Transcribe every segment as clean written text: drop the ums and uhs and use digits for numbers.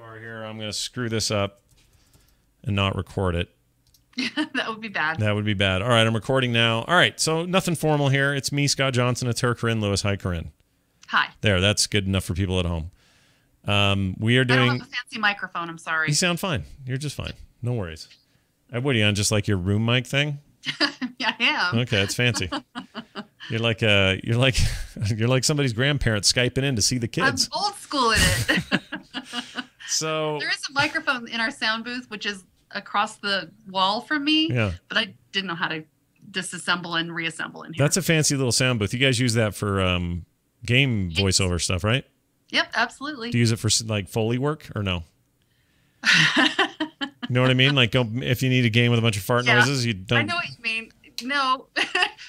sidebar here. I'm going to screw this up and not record it. That would be bad. That would be bad. All right, I'm recording now. All right, so nothing formal here. It's me, Scott Johnson. It's her, Corrinne Lewis. Hi, Corrinne. Hi. There, that's good enough for people at home. We are doing... I don't have a fancy microphone. I'm sorry. You sound fine. You're just fine. No worries. What are you on, just like your room mic thing? Yeah, I am. Okay, it's fancy. You're like somebody's grandparents Skyping in to see the kids. I'm old school in it. So there is a microphone in our sound booth, which is across the wall from me. Yeah. But I didn't know how to disassemble and reassemble in here. That's a fancy little sound booth. You guys use that for game voiceover stuff, right? Yep, absolutely. Do you use it for like Foley work or no? You know what I mean? Like, if you need a game with a bunch of fart noises, you don't. I know what you mean. No,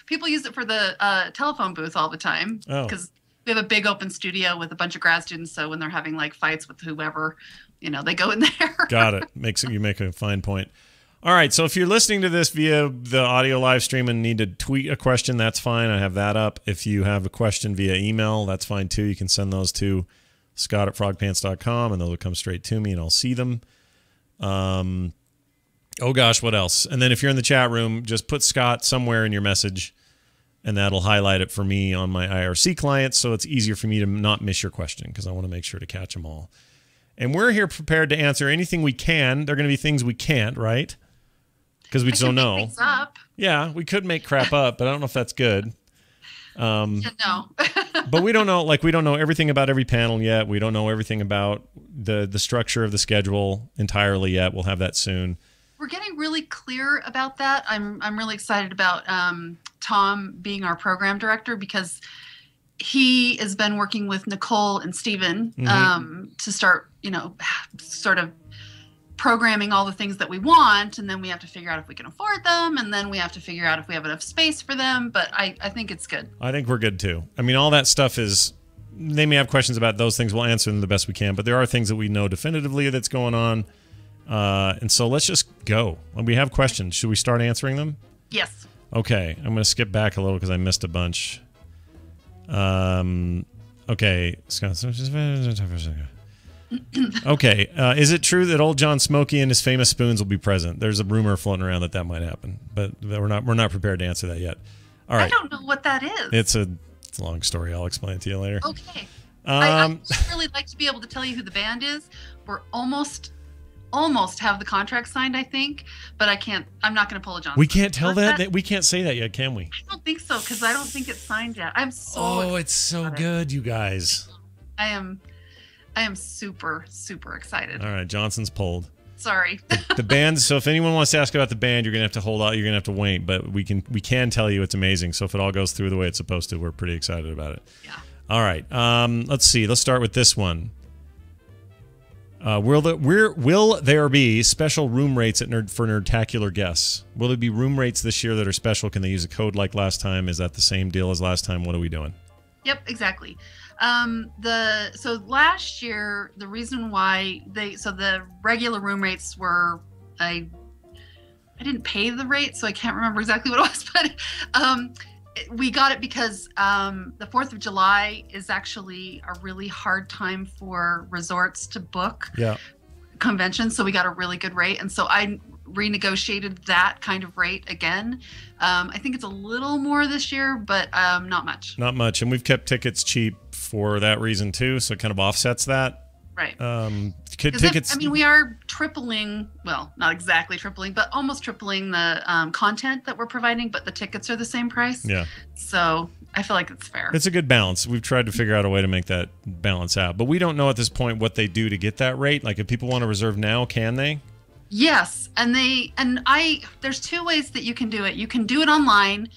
people use it for the telephone booth all the time because we have a big open studio with a bunch of grad students. So when they're having like fights with whoever, they go in there. Got it. You make a fine point. All right. So if you're listening to this via the audio live stream and need to tweet a question, that's fine. I have that up. If you have a question via email, that's fine too. You can send those to scott@frogpants.com and those will come straight to me and I'll see them. Oh gosh, what else? And then if you're in the chat room, just put Scott somewhere in your message and that'll highlight it for me on my IRC client so it's easier for me to not miss your question because I want to make sure to catch them all. And we're here prepared to answer anything we can. There are going to be things we can't, right? Because we just don't know. Make things up. Yeah, we could make crap up, but I don't know if that's good. No. But we don't know, we don't know everything about every panel yet. We don't know everything about the structure of the schedule entirely yet. We'll have that soon. We're getting really clear about that. I'm really excited about Tom being our program director because he has been working with Nicole and Steven to start, sort of programming all the things that we want, and then we have to figure out if we can afford them, and then we have to figure out if we have enough space for them, but I think it's good. I think we're good too. I mean, all that stuff is, they may have questions about those things, we'll answer them the best we can, but there are things that we know definitively that's going on, and so let's just go. When we have questions, should we start answering them? Yes. Okay, I'm going to skip back a little because I missed a bunch. Okay, Scott. Okay, is it true that old John Smokey and his famous spoons will be present? There's a rumor floating around that might happen, but we're not prepared to answer that yet. All right. I don't know what that is. It's a long story. I'll explain it to you later. Okay. I'd really like to be able to tell you who the band is. We're almost have the contract signed, I think, but I can't. I'm not going to pull a John. We can't tell that. We can't say that yet, can we? I don't think so because I don't think it's signed yet. I'm so. Oh, it's so good, you guys. I am super, super excited. All right, Johnson's pulled. Sorry. The band. So if anyone wants to ask about the band, you're gonna have to hold out. You're gonna have to wait. But we can tell you it's amazing. So if it all goes through the way it's supposed to, we're pretty excited about it. Yeah. All right. Let's see. Let's start with this one. Will there be special room rates at for Nerdtacular guests? Will there be room rates this year that are special? Can they use a code like last time? Is that the same deal as last time? What are we doing? Yep, exactly. So last year, the reason why the regular room rates were, I didn't pay the rate, so I can't remember exactly what it was, but we got it because the 4th of July is actually a really hard time for resorts to book conventions, so we got a really good rate, and so I renegotiated that kind of rate again. I think it's a little more this year, but not much. Not much, and we've kept tickets cheap for that reason too, so it kind of offsets that. Right. Tickets. We are tripling, well, not exactly tripling, but almost tripling the content that we're providing, but the tickets are the same price. Yeah. So I feel like it's fair. It's a good balance. We've tried to figure out a way to make that balance out, but we don't know at this point what they do to get that rate. Like if people want to reserve now, can they? Yes, there's two ways that you can do it. You can do it online.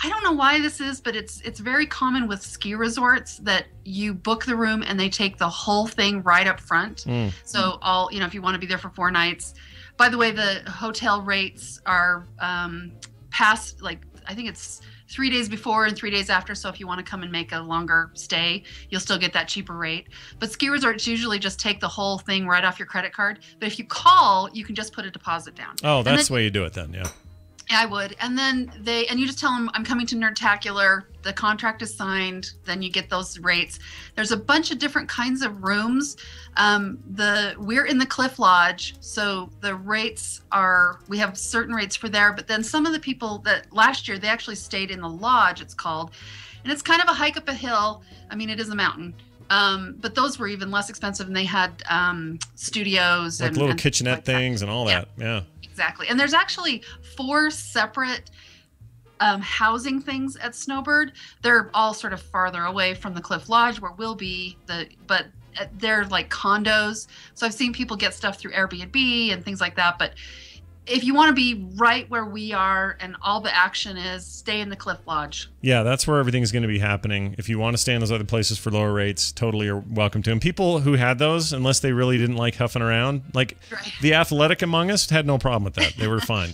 I don't know why this is, but it's very common with ski resorts that you book the room and they take the whole thing right up front. So if you want to be there for 4 nights. By the way, the hotel rates are past, I think it's 3 days before and 3 days after. So if you want to come and make a longer stay, you'll still get that cheaper rate. But ski resorts usually just take the whole thing right off your credit card. But if you call, you can just put a deposit down. Oh, that's the way you do it then, yeah. I would. And then you just tell them, I'm coming to Nerdtacular. The contract is signed. Then you get those rates. There's a bunch of different kinds of rooms. We're in the Cliff Lodge. So the rates we have certain rates for there. But then some of the people that last year, they actually stayed in the lodge, it's called. And it's kind of a hike up a hill. I mean, it is a mountain. But those were even less expensive, and they had studios like and little and kitchenette like things and all that. Yeah. Exactly. And there's actually 4 separate housing things at Snowbird. They're all sort of farther away from the Cliff Lodge where we'll be, but they're like condos. So I've seen people get stuff through Airbnb and things like that. But if you want to be right where we are and all the action is, stay in the Cliff Lodge. Yeah, that's where everything's going to be happening. If you want to stay in those other places for lower rates, totally are welcome to. And people who had those, unless they really didn't like huffing around, like the athletic among us had no problem with that. They were fine.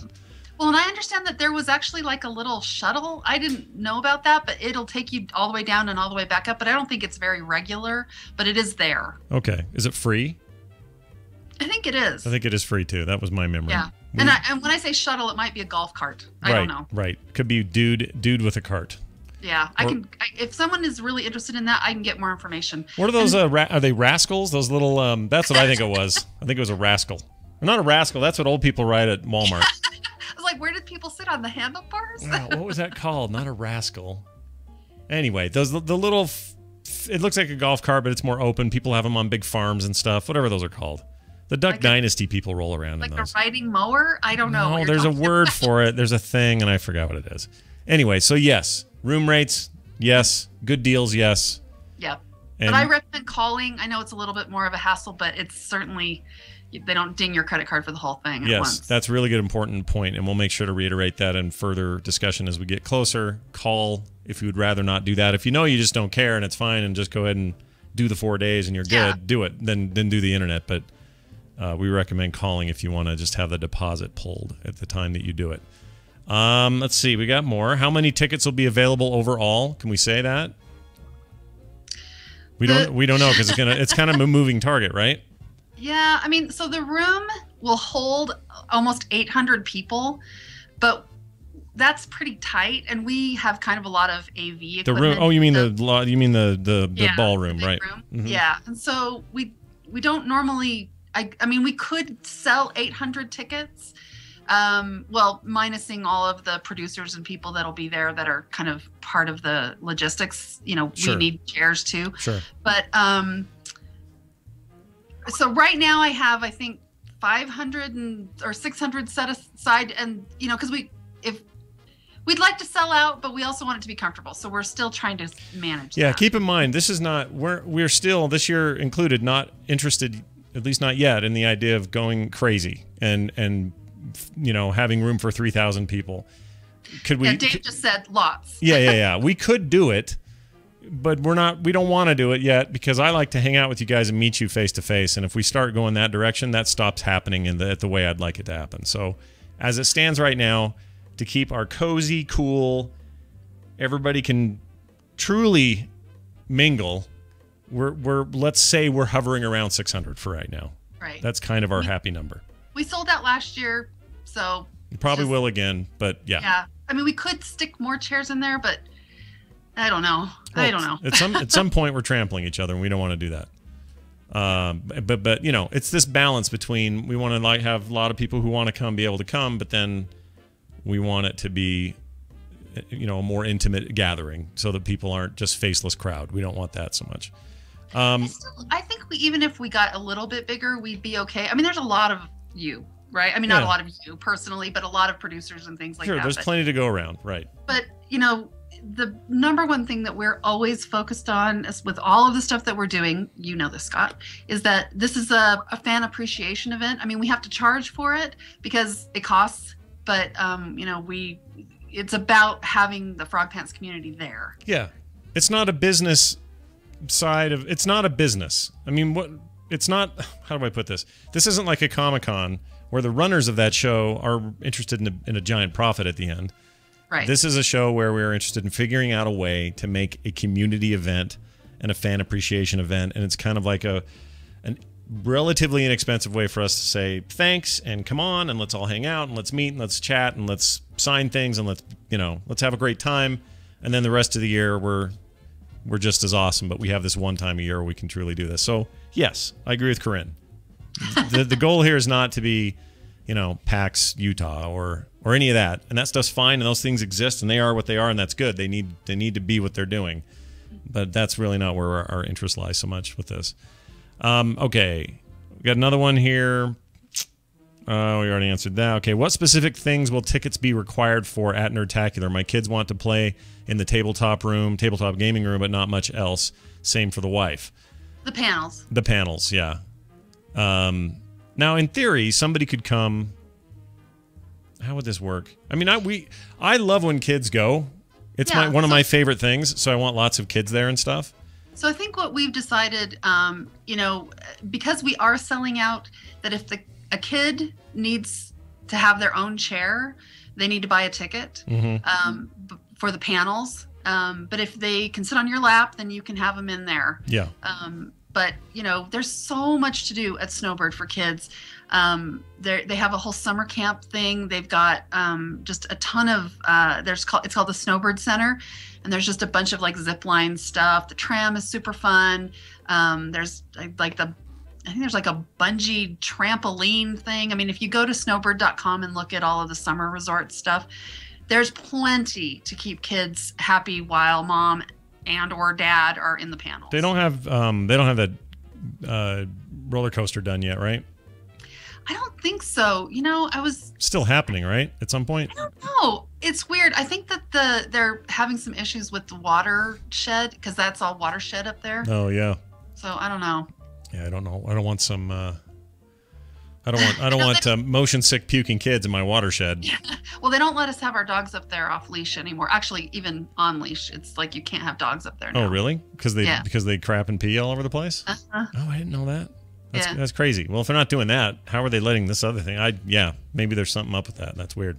Well, and I understand that there was actually like a little shuttle. I didn't know about that, but it'll take you all the way down and all the way back up. But I don't think it's very regular, but it is there. Okay. Is it free? I think it is. I think it is free too. That was my memory. Yeah. And when I say shuttle, it might be a golf cart. I don't know. Right. Could be dude with a cart. Yeah. If someone is really interested in that, I can get more information. What are those? Are they rascals? Those little, that's what I think it was. I think it was a rascal. Not a rascal. That's what old people ride at Walmart. I was like, where did people sit on the handlebars? What was that called? Not a rascal. Anyway, the little, it looks like a golf cart, but it's more open. People have them on big farms and stuff. Whatever those are called. The Duck Dynasty people roll around in those. Like a riding mower? I don't know. No, there's a word for it. There's a thing, and I forgot what it is. Anyway, so yes. Room rates, yes. Good deals, yes. Yep. But I recommend calling. I know it's a little bit more of a hassle, but it's certainly, they don't ding your credit card for the whole thing at once. Yes, that's a really good, important point, and we'll make sure to reiterate that in further discussion as we get closer. Call if you would rather not do that. If you know you just don't care and it's fine and just go ahead and do the 4 days and you're good, do it. Then do the internet, but... we recommend calling if you want to just have the deposit pulled at the time that you do it. Let's see. We got more. How many tickets will be available overall? Can we say that? We don't know because it's kind of a moving target, right? Yeah. I mean, so the room will hold almost 800 people, but that's pretty tight, and we have kind of a lot of AV equipment. The room. Oh, you mean the ballroom, the right? Room. Mm-hmm. Yeah. And so we don't normally. I mean, we could sell 800 tickets, well, minusing all of the producers and people that'll be there that are kind of part of the logistics. You know, we need chairs too. Sure. But so right now I have, I think, 500 or 600 set aside, and you know, because we'd like to sell out, but we also want it to be comfortable. So we're still trying to manage. Yeah, keep in mind, this is not we're still, this year included, not interested, at least not yet, in the idea of going crazy and you know, having room for 3,000 people. Could we? Yeah, Dave just said lots. Yeah. We could do it, but we don't want to do it yet because I like to hang out with you guys and meet you face to face. And if we start going that direction, that stops happening at the way I'd like it to happen. So as it stands right now, to keep our cozy, cool, everybody can truly mingle, let's say we're hovering around 600 for right now. Right. That's kind of our happy number. We sold out last year, so you probably will again, but yeah. Yeah. I mean, we could stick more chairs in there, but I don't know. Well, I don't know. At some point, we're trampling each other, and we don't want to do that. But you know, it's this balance between we want to have a lot of people who want to come be able to come, but then we want it to be, you know, a more intimate gathering so that people aren't just faceless crowd. We don't want that so much. I think even if we got a little bit bigger, we'd be okay. I mean, there's a lot of you, right? I mean, not a lot of you personally, but a lot of producers and things like that. Sure, there's plenty to go around, right? But, you know, the number one thing that we're always focused on is with all of the stuff that we're doing, you know this, Scott, is that this is a fan appreciation event. I mean, we have to charge for it because it costs, but, you know, it's about having the Frog Pants community there. Yeah. It's not a business side of, it's not a business. I mean, it's not, how do I put this? This isn't like a Comic-Con where the runners of that show are interested in a giant profit at the end. Right. This is a show where we're interested in figuring out a way to make a community event and a fan appreciation event, and it's kind of like relatively inexpensive way for us to say thanks and come on and let's all hang out and let's meet and let's chat and let's sign things and let's have a great time. And then the rest of the year we're just as awesome, but we have this one time a year where we can truly do this. So yes, I agree with Corrinne. The goal here is not to be, PAX Utah or any of that. And that stuff's fine, and those things exist, and they are what they are, and that's good. They need to be what they're doing. But that's really not where our interest lies so much with this. Okay. We got another one here. Oh, we already answered that. Okay. What specific things will tickets be required for at Nerdtacular? My kids want to play in the tabletop gaming room, but not much else. Same for the wife. The panels. The panels, yeah. Now, in theory, somebody could come. How would this work? I mean, I love when kids go. It's one of my favorite things, so I want lots of kids there and stuff. So I think what we've decided, because we are selling out, that if a kid needs to have their own chair, they need to buy a ticket for the panels. But if they can sit on your lap, then you can have them in there. Yeah. But, there's so much to do at Snowbird for kids. They have a whole summer camp thing. They've got just a ton of, it's called the Snowbird Center. And there's just a bunch of zip line stuff. The tram is super fun. There's I think there's a bungee trampoline thing. I mean, if you go to snowbird.com and look at all of the summer resort stuff, there's plenty to keep kids happy while mom and or dad are in the panels. They don't have that roller coaster done yet, right? I don't think so. I was still happening, right? At some point. I don't know. It's weird. I think that they're having some issues with the watershed because that's all watershed up there. Oh yeah. So I don't know. Yeah, I don't know. I don't want some. I don't want motion sick puking kids in my watershed. Yeah. Well, they don't let us have our dogs up there off leash anymore. Actually, even on leash, it's like you can't have dogs up there now. Oh, really? Because they crap and pee all over the place? Uh-huh. Oh, I didn't know that. That's crazy. Well, if they're not doing that, how are they letting this other thing? Maybe there's something up with that. That's weird.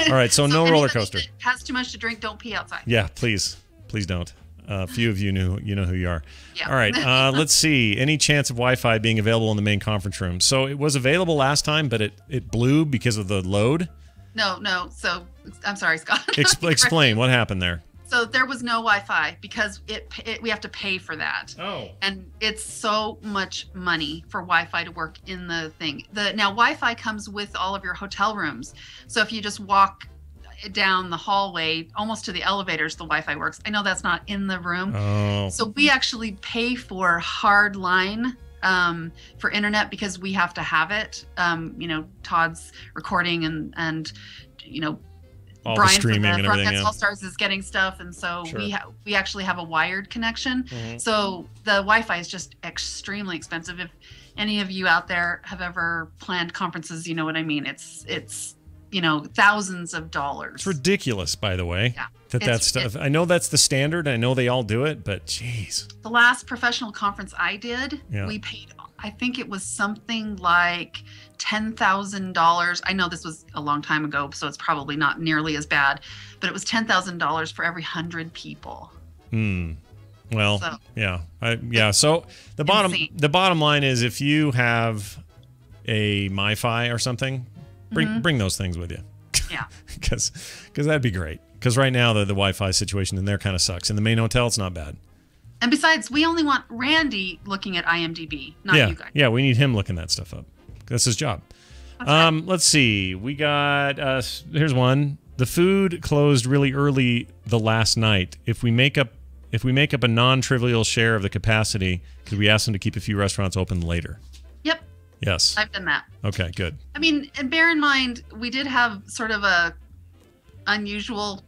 All right, so no roller coaster. Has too much to drink, don't pee outside. Yeah, please don't. A few of you know who you are. Yeah. All right, let's see. Any chance of Wi-Fi being available in the main conference room? So it was available last time, but it blew because of the load. No. So I'm sorry, Scott. Explain what happened there. So there was no Wi-Fi because we have to pay for that. Oh. And it's so much money for Wi-Fi to work in the thing. Now Wi-Fi comes with all of your hotel rooms. So if you just walk down the hallway almost to the elevators, the Wi-Fi works. I know that's not in the room. Oh. So we actually pay for hard line for internet because we have to have it. Todd's recording and all Brian the streaming from the and Front everything. Pants All Stars is getting stuff, and so Sure. we actually have a wired connection. Mm-hmm. So the Wi-Fi is just extremely expensive. If any of you out there have ever planned conferences, you know what I mean. It's thousands of dollars. It's ridiculous, by the way. Yeah. That stuff. I know that's the standard. I know they all do it, but geez. The last professional conference I did, Yeah. we paid, I think it was something like $10,000. I know this was a long time ago, so it's probably not nearly as bad, but it was $10,000 for every 100 people. Well, So, yeah. So the bottom line is, if you have a MiFi or something, bring those things with you. Yeah. Because that'd be great. Because right now the Wi-Fi situation in there kind of sucks. In the main hotel, it's not bad. And besides, we only want Randy looking at IMDb, not you guys. Yeah, we need him looking that stuff up. That's his job. Right. Let's see. We got here's one. The food closed really early the last night. If we make up a non-trivial share of the capacity, could we ask them to keep a few restaurants open later? Yep. Yes. I've done that. Okay, good. I mean, and bear in mind, we did have sort of a unusual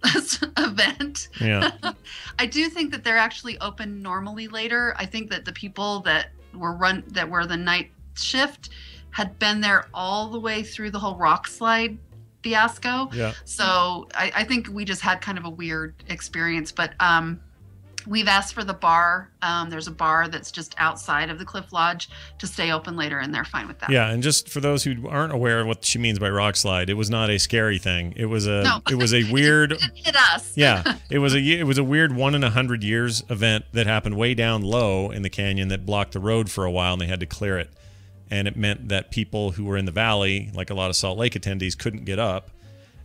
event. Yeah. I do think that they're actually open normally later. I think that the people that were the night shift had been there all the way through the whole rock slide fiasco. Yeah. So I think we just had kind of a weird experience, but we've asked for the bar. There's a bar that's just outside of the Cliff Lodge to stay open later, and they're fine with that. Yeah, and just for those who aren't aware of what she means by rock slide, it was not a scary thing. It was a weird. It didn't hit us. Yeah, it was a weird 1 in 100 years event that happened way down low in the canyon that blocked the road for a while, and they had to clear it. and it meant that people who were in the valley, like a lot of Salt Lake attendees, couldn't get up.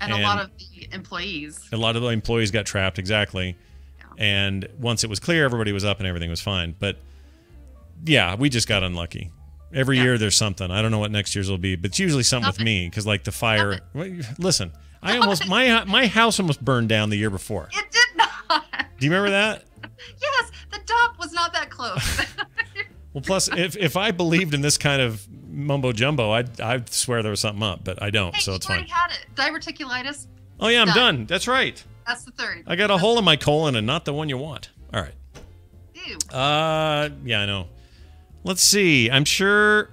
And a lot of the employees. A lot of the employees got trapped, exactly. Yeah. And once it was clear, everybody was up and everything was fine. But yeah, we just got unlucky. Every year there's something. I don't know what next year's will be, but it's usually something with me, because like the fire. Listen, I almost my house almost burned down the year before. It did not. Do you remember that? Yes, the dump was not that close. Well, plus, if I believed in this kind of mumbo jumbo, I'd swear there was something up, but I don't, so it's fine. You already had it. Diverticulitis. Oh yeah, I'm done. That's right. That's the third. I got a hole in my colon, and not the one you want. All right. Ew. Yeah, I know. Let's see. I'm sure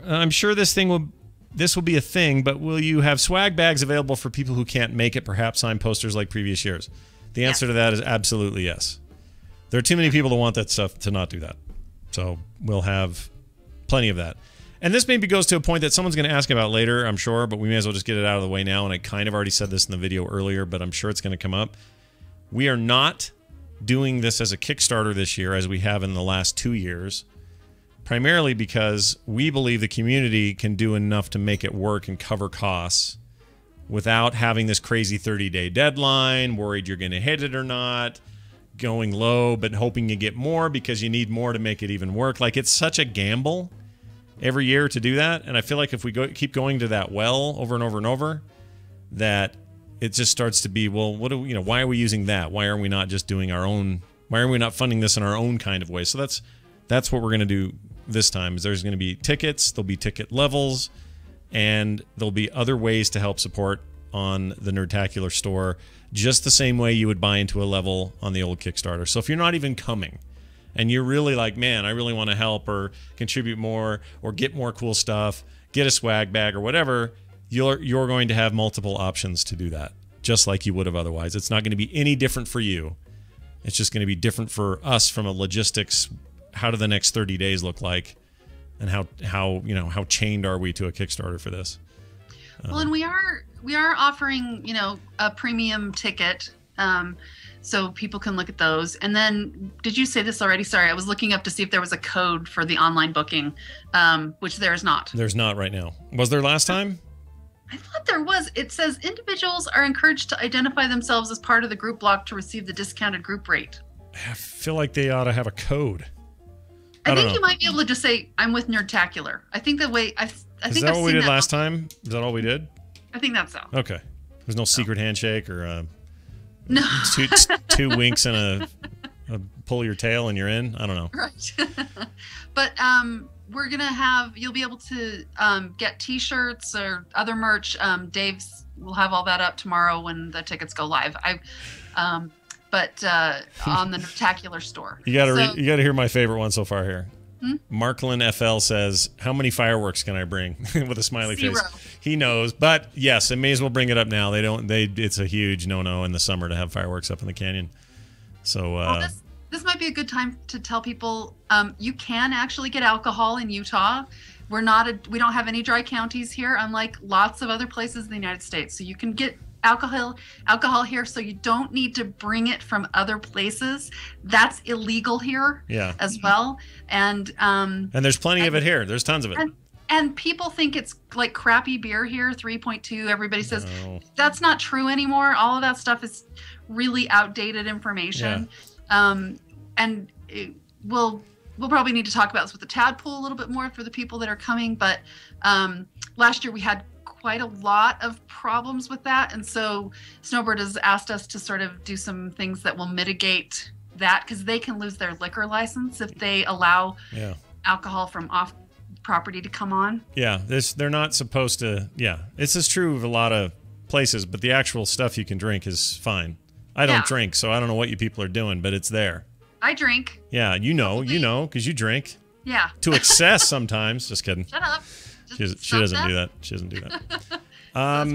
this will be a thing, but will you have swag bags available for people who can't make it, perhaps sign posters like previous years? The answer to that is absolutely yes. There are too many people that want that stuff to not do that. So we'll have plenty of that. And this maybe goes to a point that someone's going to ask about later, I'm sure, but we may as well just get it out of the way now. And I kind of already said this in the video earlier, but I'm sure it's going to come up. We are not doing this as a Kickstarter this year as we have in the last 2 years, primarily because we believe the community can do enough to make it work and cover costs without having this crazy 30-day deadline, worried you're going to hit it or not, going low but hoping you get more because you need more to make it even work. Like, it's such a gamble every year to do that, and I feel like if we keep going to that well over and over and over, that it just starts to be, well, what do we, why are we using that? Why are we not just doing our own? Why are we not funding this in our own kind of way? So that's what we're going to do this time. Is there's going to be tickets, there'll be ticket levels, and there'll be other ways to help support on the Nerdtacular store, just the same way you would buy into a level on the old Kickstarter. So if you're not even coming and you're really like, man, I really want to help or contribute more or get more cool stuff, get a swag bag or whatever, you're going to have multiple options to do that, just like you would have otherwise. It's not going to be any different for you. It's just going to be different for us from a logistics. How do the next 30 days look like, and how chained are we to a Kickstarter for this? Well, and we are offering a premium ticket, so people can look at those. And then, did you say this already? Sorry, I was looking up to see if there was a code for the online booking, which there is not. There's not right now. Was there last time? I thought there was. It says individuals are encouraged to identify themselves as part of the group block to receive the discounted group rate. I feel like they ought to have a code. I think you might be able to just say, I'm with Nerdtacular. I think the way I think is that what we did last time? Is that all we did? I think that's so. Okay. There's no secret handshake or no two winks and a pull your tail and you're in. I don't know. Right. But we're gonna you'll be able to get T-shirts or other merch. Dave's will have all that up tomorrow when the tickets go live. But on the Nerdtacular store. You gotta hear my favorite one so far here. Marklin FL says, how many fireworks can I bring? With a smiley 0. face. He knows, but yes, I may as well bring it up now. It's a huge no-no in the summer to have fireworks up in the canyon. So this might be a good time to tell people you can actually get alcohol in Utah. We don't have any dry counties here, unlike lots of other places in the United States. So you can get alcohol here, so you don't need to bring it from other places. That's illegal here as well. And there's plenty of it here. There's tons of it. And people think it's like crappy beer here, 3.2. Everybody says that's not true anymore. All of that stuff is really outdated information. And we'll probably need to talk about this with the tadpole a little bit more for the people that are coming. But last year we had quite a lot of problems with that, and so Snowbird has asked us to sort of do some things that will mitigate that, because they can lose their liquor license if they allow alcohol from off property to come on. They're not supposed to. This is true of a lot of places, but the actual stuff you can drink is fine. I don't drink, so I don't know what you people are doing, but it's there. I drink. You know because you drink to excess sometimes. Just kidding. Shut up. She doesn't do that. She doesn't do that. All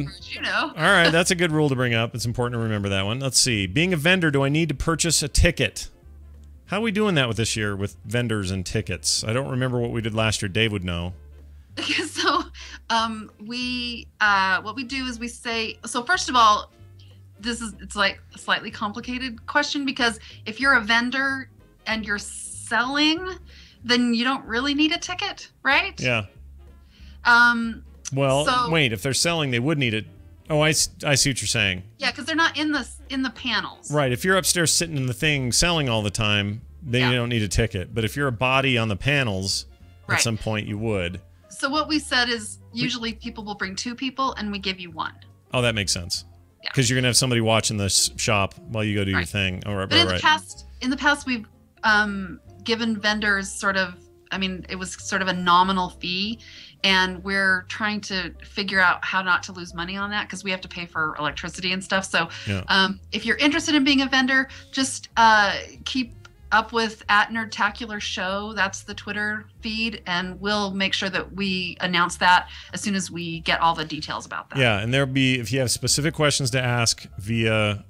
right, that's a good rule to bring up. It's important to remember that one. Let's see. Being a vendor, do I need to purchase a ticket? How are we doing that with this year with vendors and tickets? I don't remember what we did last year. Dave would know. So, what we do is we say. So first of all, it's like a slightly complicated question, because if you're a vendor and you're selling, then you don't really need a ticket, right? Yeah. Well, wait. If they're selling, they would need it. Oh, I see what you're saying. Yeah, because they're not in the panels. Right. If you're upstairs sitting in the thing selling all the time, then you don't need a ticket. But if you're a body on the panels, at some point you would. So what we said is usually people will bring 2 people, and we give you 1. Oh, that makes sense. Because you're gonna have somebody watching the shop while you go do your thing. Oh, right, but in the past, we've given vendors sort of. I mean, it was sort of a nominal fee, and we're trying to figure out how not to lose money on that because we have to pay for electricity and stuff. So, if you're interested in being a vendor, just keep up with @Nerdtacular Show. That's the Twitter feed, and we'll make sure that we announce that as soon as we get all the details about that. Yeah, and there'll be, if you have specific questions to ask via,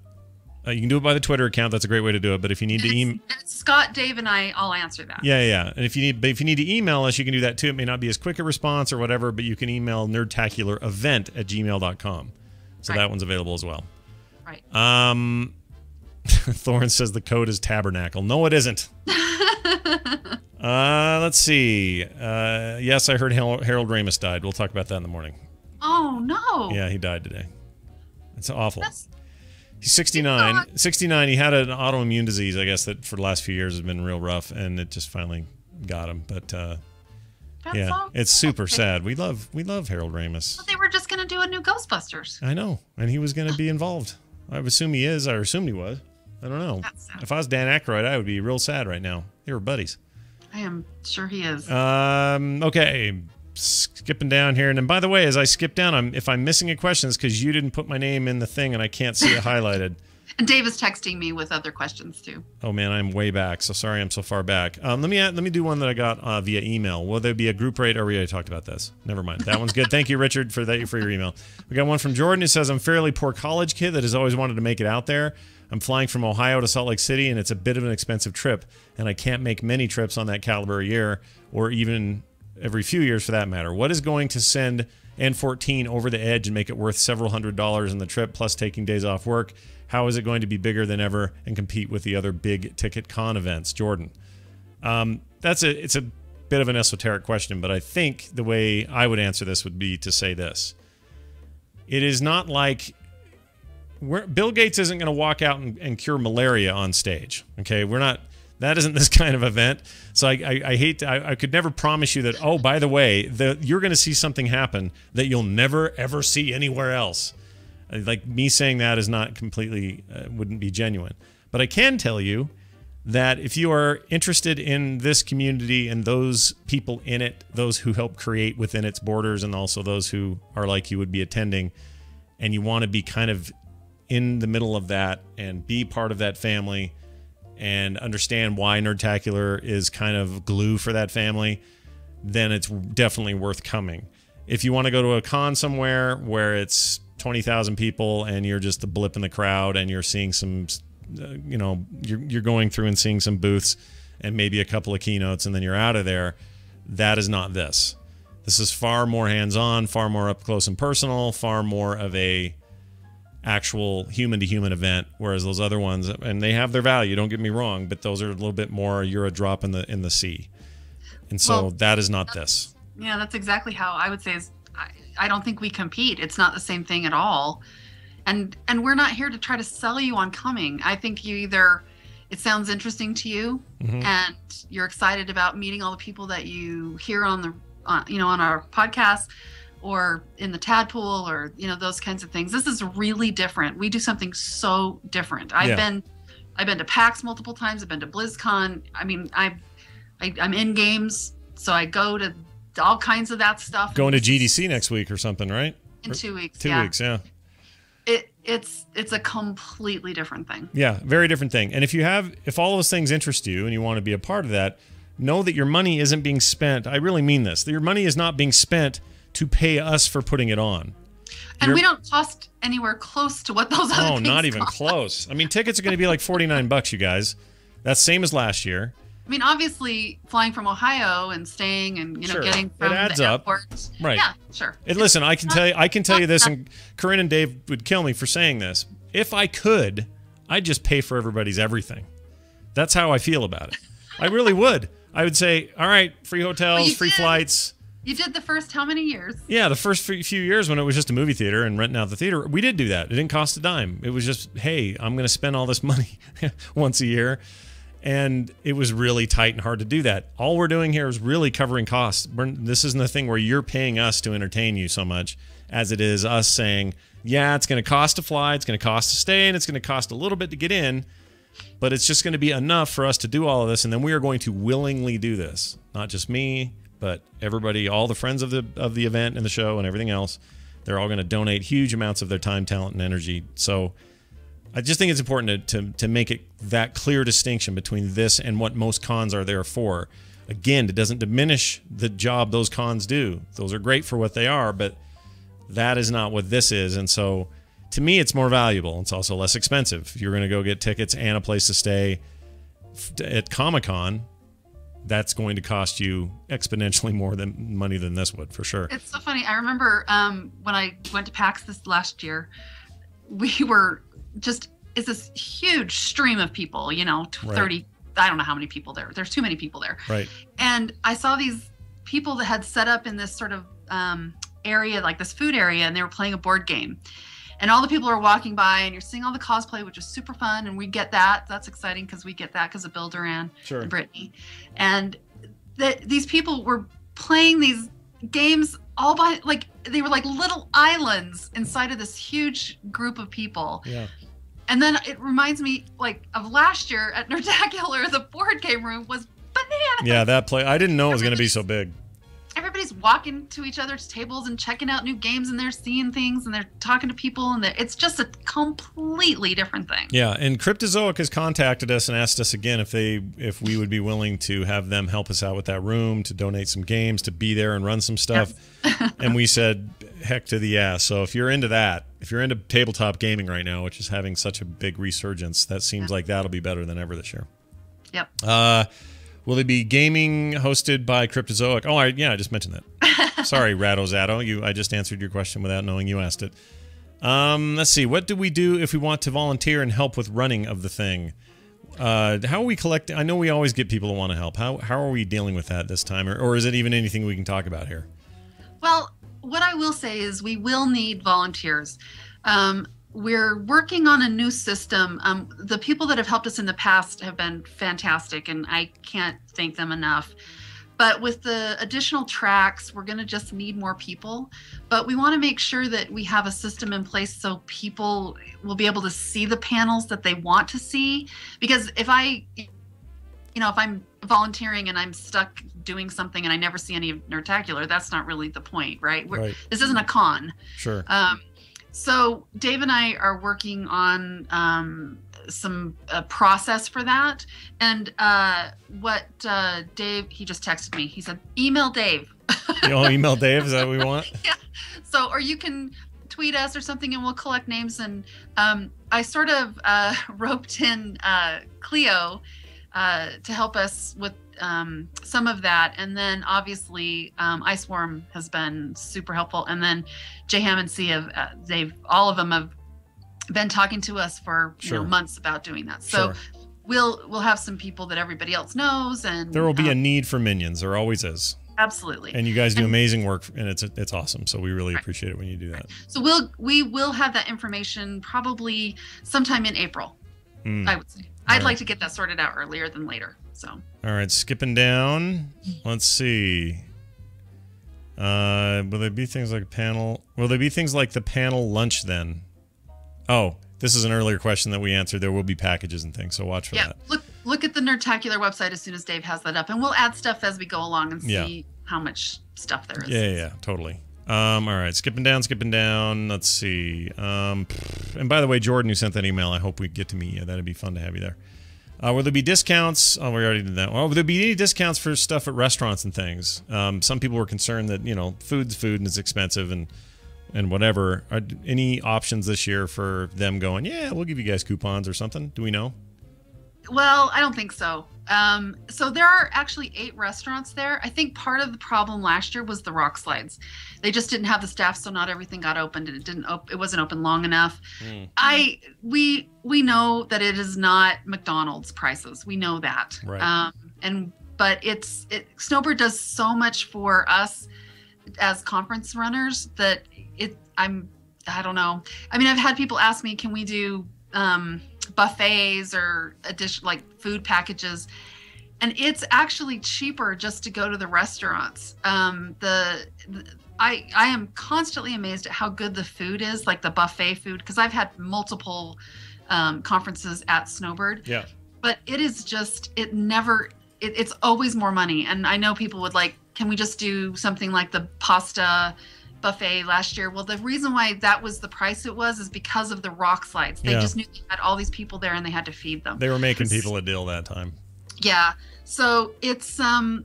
you can do it by the Twitter account. That's a great way to do it. But if you need to email, Scott, Dave, and I'll answer that. Yeah. And if you need to email us, you can do that too. It may not be as quick a response or whatever, but you can email nerdtacularevent@gmail.com. So that one's available as well. Right. Thorne says the code is tabernacle. No, it isn't. Let's see. Yes, I heard Harold Ramis died. We'll talk about that in the morning. Oh, no. Yeah, he died today. It's awful. He's 69. 69. He had an autoimmune disease, I guess, that for the last few years has been real rough, and it just finally got him. But it's super sad. We love Harold Ramis. Well, they were just going to do a new Ghostbusters. I know, and he was going to be involved. I assume he is. I assumed he was. I don't know. If I was Dan Aykroyd, I would be real sad right now. They were buddies. I am sure he is. Okay. Skipping down here. And then, by the way, as I skip down, if I'm missing a question, it's because you didn't put my name in the thing and I can't see it highlighted. And Dave is texting me with other questions, too. Oh, man, I'm way back. So sorry I'm so far back. Let me do one that I got via email. Will there be a group rate? Or we already talked about this. Never mind. That one's good. Thank you, Richard, for your email. We got one from Jordan who says, I'm a fairly poor college kid that has always wanted to make it out there. I'm flying from Ohio to Salt Lake City, and it's a bit of an expensive trip, and I can't make many trips on that caliber a year, or even every few years for that matter. What is going to send N14 over the edge and make it worth several $100s in the trip, plus taking days off work? How is it going to be bigger than ever and compete with the other big ticket con events? Jordan. It's a bit of an esoteric question, but I think the way I would answer this would be to say this. It is not like... Bill Gates isn't going to walk out and cure malaria on stage. Okay, that isn't this kind of event. So I could never promise you that, oh, by the way, you're going to see something happen that you'll never, ever see anywhere else. Like, me saying that is not completely, wouldn't be genuine. But I can tell you that if you are interested in this community and those people in it, those who help create within its borders, and also those who are like you would be attending, and you want to be kind of in the middle of that and be part of that family and understand why Nerdtacular is kind of glue for that family, then it's definitely worth coming. If you want to go to a con somewhere where it's 20,000 people and you're just a blip in the crowd and you're seeing some, you're going through and seeing some booths and maybe a couple of keynotes and then you're out of there, that is not this. This is far more hands-on, far more up close and personal, far more of a actual human-to-human event, whereas those other ones, and they have their value, don't get me wrong, but those are a little bit more, you're a drop in the sea. And so that is not this. Yeah, that's exactly how I would say is I don't think we compete. It's not the same thing at all. And we're not here to try to sell you on coming. I think you either, it sounds interesting to you and you're excited about meeting all the people that you hear on our podcast, or in the tadpole, or those kinds of things. This is really different. We do something so different. I've been to PAX multiple times. I've been to BlizzCon. I mean, I'm in games, so I go to all kinds of that stuff. Going to GDC next week or something, right? In 2 weeks. 2 weeks, yeah. It's a completely different thing. Yeah, very different thing. And if all those things interest you and you want to be a part of that, know that your money isn't being spent. I really mean this. That your money is not being spent to pay us for putting it on. And we don't cost anywhere close to what those other things not even cost. Close. I mean, tickets are going to be like $49, you guys. That's same as last year. I mean, obviously, flying from Ohio and staying and getting from the airport. Right. Yeah, sure. And listen, I can tell you this, and Corrinne and Dave would kill me for saying this. If I could, I'd just pay for everybody's everything. That's how I feel about it. I really would. I would say, all right, free hotels, free flights. You did the first how many years? Yeah, the first few years when it was just a movie theater and renting out the theater, we did do that. It didn't cost a dime. It was just, hey, I'm going to spend all this money once a year. And it was really tight and hard to do that. All we're doing here is really covering costs. This isn't the thing where you're paying us to entertain you so much as it is us saying, yeah, it's going to cost to fly, it's going to cost to stay, and it's going to cost a little bit to get in, but it's just going to be enough for us to do all of this, and then we are going to willingly do this. Not just me, but everybody, all the friends of the event and the show and everything else. They're all going to donate huge amounts of their time, talent, and energy. So I just think it's important to make it that clear distinction between this and what most cons are there for. Again, it doesn't diminish the job those cons do. Those are great for what they are, but that is not what this is. And so to me, it's more valuable. It's also less expensive. If you're going to go get tickets and a place to stay at Comic-Con, that's going to cost you exponentially more money than this would, for sure. It's so funny. I remember when I went to PAX this last year, we were just, it's this huge stream of people, 30, I don't know how many people there. There's too many people there. Right. And I saw these people that had set up in this sort of area, like this food area, and they were playing a board game. And all the people are walking by, and you're seeing all the cosplay, which is super fun. And we get that. That's exciting because we get that because of Bill Duran and Brittany. And these people were playing these games all by, like, they were like little islands inside of this huge group of people. Yeah. And then it reminds me, like, of last year at Nerdtacular, the board game room was bananas. Yeah, that play. I didn't know it was going to be so big. Everybody's walking to each other's tables and checking out new games, and they're seeing things, and they're talking to people, and it's just a completely different thing. Yeah, and Cryptozoic has contacted us and asked us again if we would be willing to have them help us out with that room, to donate some games, to be there and run some stuff. Yes. And we said, heck to the yeah. So if you're into that, if you're into tabletop gaming right now, which is having such a big resurgence, that seems like that'll be better than ever this year. Yep. Will it be gaming hosted by Cryptozoic? Oh, I just mentioned that. Sorry, Ratozado. I just answered your question without knowing you asked it. Let's see. What do we do if we want to volunteer and help with running of the thing? How are we collecting? I know we always get people who want to help. How are we dealing with that this time? Or is it even anything we can talk about here? Well, what I will say is we will need volunteers. We're working on a new system. The people that have helped us in the past have been fantastic, and I can't thank them enough. But with the additional tracks, we're going to just need more people. But we want to make sure that we have a system in place so people will be able to see the panels that they want to see. Because if I'm volunteering and I'm stuck doing something and I never see any of Nerdtacular, that's not really the point, right? Right. This isn't a con. Sure. So Dave and I are working on some process for that. And Dave, he just texted me. He said, email Dave. Email Dave? Is that what we want? Yeah. So, or you can tweet us or something and we'll collect names. And I sort of roped in Cleo to help us with some of that. And then obviously Iceworm has been super helpful. And then J-Ham and C all of them have been talking to us for months about doing that. So we'll have some people that everybody else knows, and there will be a need for minions. There always is. Absolutely. And you guys do amazing work, and it's awesome. So we really appreciate it when you do that. So we will have that information probably sometime in April. I would say. I'd like to get that sorted out earlier than later. So. All right, skipping down. Let's see. Will there be things like a panel? Will there be things like the panel lunch then? Oh, this is an earlier question that we answered. There will be packages and things, so watch for that. Look at the Nerdtacular website as soon as Dave has that up, and we'll add stuff as we go along and see how much stuff there is. Yeah, totally. All right, skipping down. Let's see. And by the way, Jordan, who sent that email, I hope we get to meet you. That'd be fun to have you there. Will there be discounts? Oh, we already did that. Will there be any discounts for stuff at restaurants and things? Some people were concerned that, food's food and it's expensive and whatever. Are any options this year for them going, yeah, we'll give you guys coupons or something? Do we know? Well, I don't think so. So there are actually 8 restaurants there. I think part of the problem last year was the rock slides. They just didn't have the staff, so not everything got opened, and it wasn't open long enough. We know that it is not McDonald's prices. We know that. Right. But Snowbird does so much for us as conference runners that I don't know. I mean, I've had people ask me, can we do buffets or like food packages? And it's actually cheaper just to go to the restaurants. I am constantly amazed at how good the food is, like the buffet food, because I've had multiple conferences at Snowbird. Yeah. But it is just, it's always more money. And I know people would like, can we just do something like the pasta buffet last year? Well, the reason why that was the price it was is because of the rock slides. They just knew they had all these people there and they had to feed them. They were making people a deal that time. Yeah. So it's I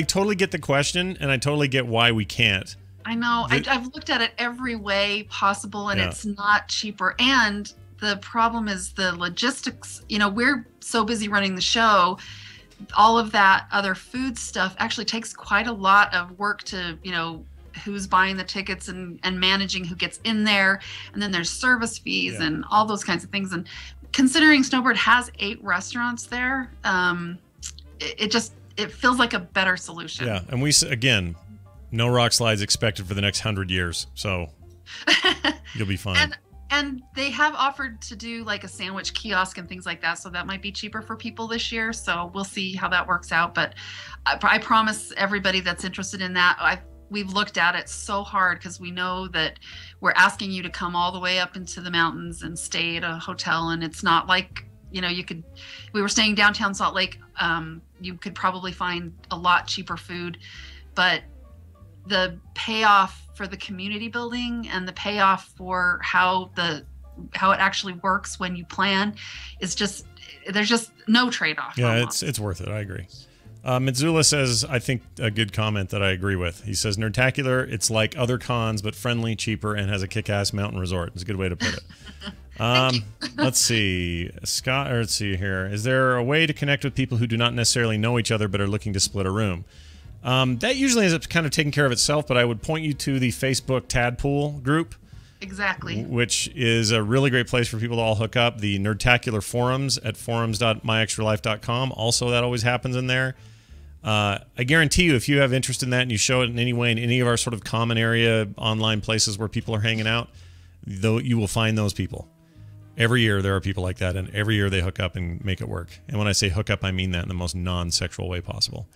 totally get the question, and I totally get why we can't. I know. I've looked at it every way possible, and it's not cheaper. And the problem is the logistics. You know, we're so busy running the show. All of that other food stuff actually takes quite a lot of work to, you know, who's buying the tickets and managing who gets in there. And then there's service fees and all those kinds of things. And considering Snowbird has 8 restaurants there, it feels like a better solution. Yeah, and again, no rock slides expected for the next 100 years, so you'll be fine. And they have offered to do like a sandwich kiosk and things like that, so that might be cheaper for people this year. So we'll see how that works out. But I promise everybody that's interested in that, we've looked at it so hard because we know that we're asking you to come all the way up into the mountains and stay at a hotel, and it's not like, you know, we were staying downtown Salt Lake. You could probably find a lot cheaper food, but the payoff for the community building and the payoff for how it actually works when you plan is just, there's just no trade-off. Yeah, it's worth it. I agree. Mitsula says, I think a good comment that I agree with. He says, Nerdtacular, it's like other cons, but friendly, cheaper, and has a kick-ass mountain resort. It's a good way to put it. Let's see. Scott, let's see here. Is there a way to connect with people who do not necessarily know each other but are looking to split a room? That usually ends up kind of taking care of itself, but I would point you to the Facebook Tadpool group. Exactly. Which is a really great place for people to all hook up. The Nerdtacular forums at forums.myextralife.com. Also, that always happens in there. I guarantee you, if you have interest in that and you show it in any way in any of our sort of common area online places where people are hanging out, though, you will find those people. Every year there are people like that, and every year they hook up and make it work. And when I say hook up, I mean that in the most non-sexual way possible.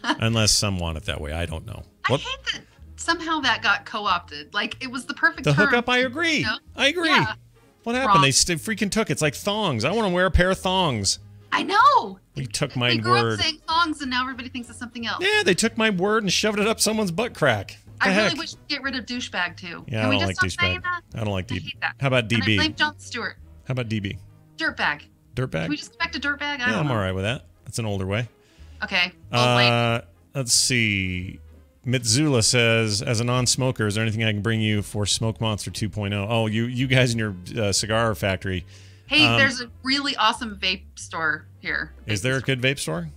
Unless some want it that way. I don't know. I hate that somehow that got co-opted. Like, it was the perfect term. The hookup, I agree. You know? I agree. Yeah. What happened? Wrong. They freaking took it. It's like thongs. I want to wear a pair of thongs. I know. You took my word. They grew up saying thongs, and now everybody thinks it's something else. Yeah, they took my word and shoved it up someone's butt crack. I really wish we'd get rid of douchebag, too. Yeah, Can I don't like douchebag. I don't like DB. I hate that. How about DB? And I blame Jon Stewart. How about DB? Dirtbag. Dirtbag? Can we just go back to dirtbag? Yeah, I'm all right with that. That's an older way. Okay. Let's see. Mitsula says, as a non-smoker, is there anything I can bring you for Smoke Monster 2.0? Oh, you guys in your cigar factory. Hey, there's a really awesome vape store here. Is there a good vape store?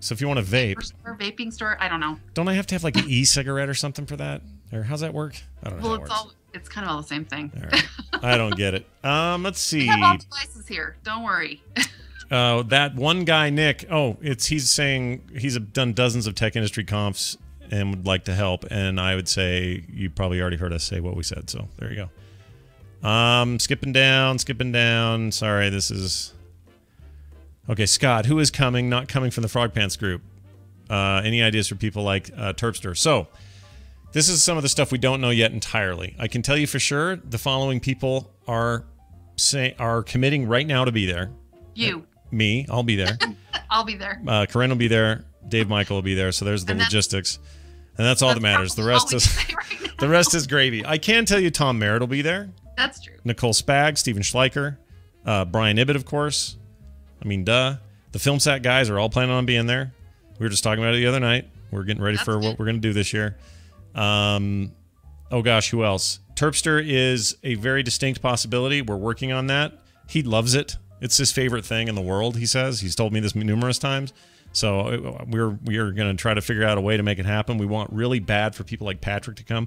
So if you want to vape. Vaping store? I don't know. Don't I have to have like an e-cigarette or something for that? Or how's that work? I don't know. Well, it's kind of all the same thing. All right. I don't get it. Let's see. We have all devices here. Don't worry. That one guy, Nick. He's saying he's done dozens of tech industry confs and would like to help. And I would say you probably already heard us say what we said. So there you go. Skipping down. Sorry, this is... Okay, Scott, who is coming, not coming from the FROGPANTS group? Any ideas for people like Terpster? So, this is some of the stuff we don't know yet entirely. I can tell you for sure the following people are committing right now to be there. You. Me, I'll be there. I'll be there. Corrinne will be there. Dave Michael will be there. So there's the logistics. And that's all that matters. The rest is gravy. I can tell you Tom Merritt will be there. That's true. Nicole Spag, Steven Schleicher, Brian Ibbett, of course. I mean, duh. The FilmSat guys are all planning on being there. We were just talking about it the other night. We're getting ready for what we're going to do this year. Oh gosh, who else? Terpster is a very distinct possibility. We're working on that. He loves it. It's his favorite thing in the world, he says. He's told me this numerous times. So we are going to try to figure out a way to make it happen. We want really bad for people like Patrick to come.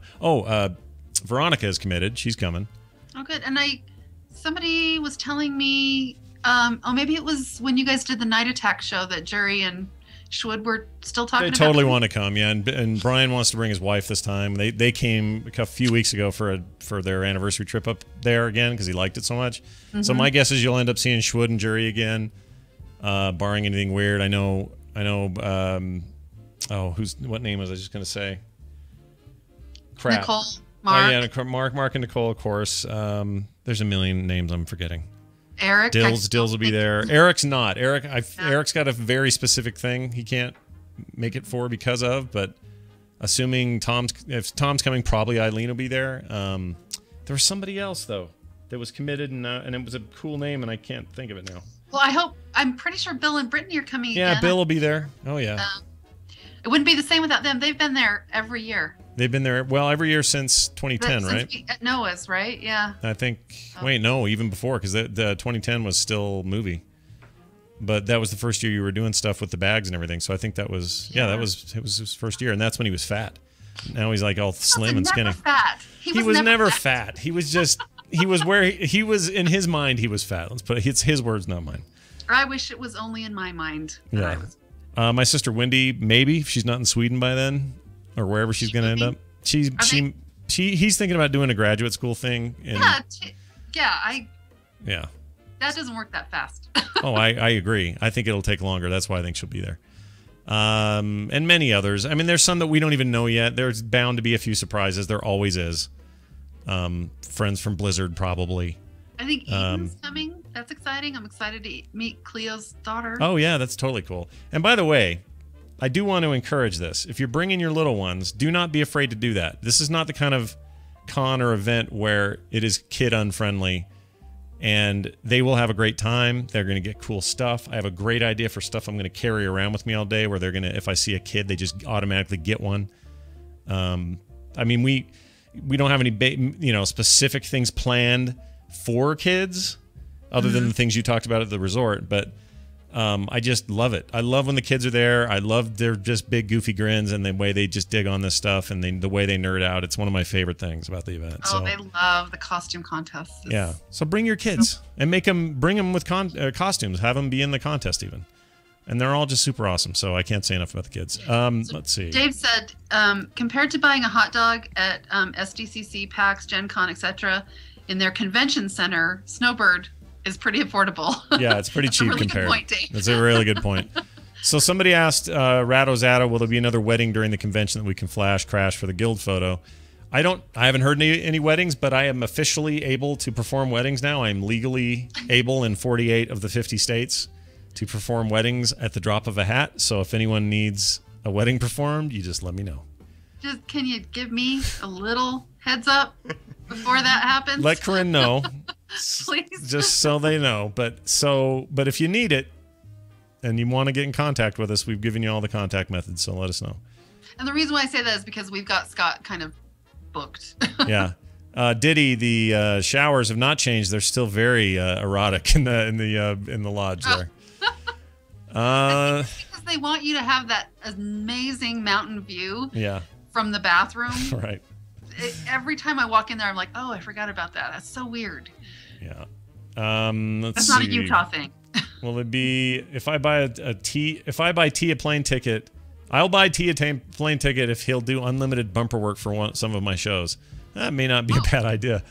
Veronica is committed. She's coming. Oh, good. And somebody was telling me, maybe it was when you guys did the Night Attack show that Jerry and Schwood were still talking about. They totally want to come, yeah. And Brian wants to bring his wife this time. They came a few weeks ago for their anniversary trip up there again because he liked it so much. Mm-hmm. So my guess is you'll end up seeing Schwood and Jury again, barring anything weird. I know. What name was I just going to say? Crap. Nicole, Mark. Oh yeah, Mark and Nicole, of course. There's a million names I'm forgetting. Eric. Dills will be there. Eric's not. Eric's got a very specific thing he can't make it for because of, but assuming if Tom's coming, probably Eileen will be there. There was somebody else though that was committed and it was a cool name and I can't think of it now. Well, I'm pretty sure Bill and Brittany are coming again. Yeah, Bill will be there. Oh yeah. It wouldn't be the same without them. They've been there every year. They've been there, every year since 2010, right? At Noah's, right? Yeah. I think, wait, no, even before, because the 2010 was still movie. But that was the first year you were doing stuff with the bags and everything. So I think it was his first year. And that's when he was fat. Now he's like all slim and skinny. Fat. He was never fat. He was just, he was in his mind, he was fat. It's his words, not mine. Or I wish it was only in my mind. Yeah. My sister Wendy, maybe, if she's not in Sweden by then. Or wherever she's going to end up. He's thinking about doing a graduate school thing. Yeah. Yeah. That doesn't work that fast. Oh, I agree. I think it'll take longer. That's why I think she'll be there. And many others. I mean, there's some that we don't even know yet. There's bound to be a few surprises. There always is. Friends from Blizzard, probably. I think Eden's coming. That's exciting. I'm excited to meet Cleo's daughter. Oh, yeah. That's totally cool. And by the way, I do want to encourage this. If you're bringing your little ones, do not be afraid to do that. This is not the kind of con or event where it is kid unfriendly, and they will have a great time. They're going to get cool stuff. I have a great idea for stuff I'm going to carry around with me all day where they're going to, if I see a kid, they just automatically get one. I mean, we don't have any specific things planned for kids other than the things you talked about at the resort, but I just love it. I love when the kids are there. I love their just big goofy grins and the way they just dig on this stuff and the way they nerd out. It's one of my favorite things about the event. Oh, they love the costume contests. Yeah. So bring your kids and bring them with costumes. Have them be in the contest even. And they're all just super awesome. So I can't say enough about the kids. Let's see. Dave said, compared to buying a hot dog at SDCC, PAX, Gen Con, etc., in their convention center, Snowbird is pretty affordable. Yeah, it's pretty cheap really compared. Good point, Dave. That's a really good point. So somebody asked Rado Zado, will there be another wedding during the convention that we can crash for the guild photo? I haven't heard any weddings, but I am officially able to perform weddings now. I'm legally able in 48 of the 50 states to perform weddings at the drop of a hat. So if anyone needs a wedding performed, you just let me know. Can you give me a little heads up before that happens? Let Corrinne know. Please. Just so they know. But if you need it and you want to get in contact with us, we've given you all the contact methods, so let us know. And the reason why I say that is because we've got Scott kind of booked. Yeah. Diddy, the showers have not changed. They're still very erotic in the lodge there. Because they want you to have that amazing mountain view from the bathroom. Right. Every time I walk in there, I'm like, oh, I forgot about that. That's so weird. Yeah. That's not a Utah thing. Will it be if I buy T a plane ticket? I'll buy T a plane ticket if he'll do unlimited bumper work for some of my shows. That may not be a bad idea.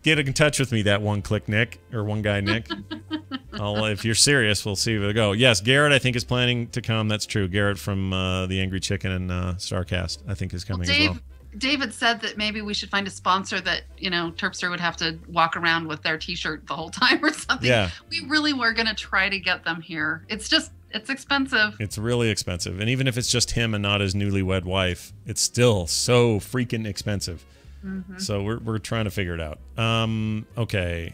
Get in touch with me, that one guy Nick. If you're serious, we'll see where they go. Yes, Garrett, I think, is planning to come. That's true. Garrett from the Angry Chicken and Starcast, I think, is coming as well. David said that maybe we should find a sponsor that, Terpster would have to walk around with their T-shirt the whole time or something. Yeah. We really were going to try to get them here. It's expensive. It's really expensive. And even if it's just him and not his newlywed wife, it's still so freaking expensive. Mm-hmm. So we're trying to figure it out. Okay.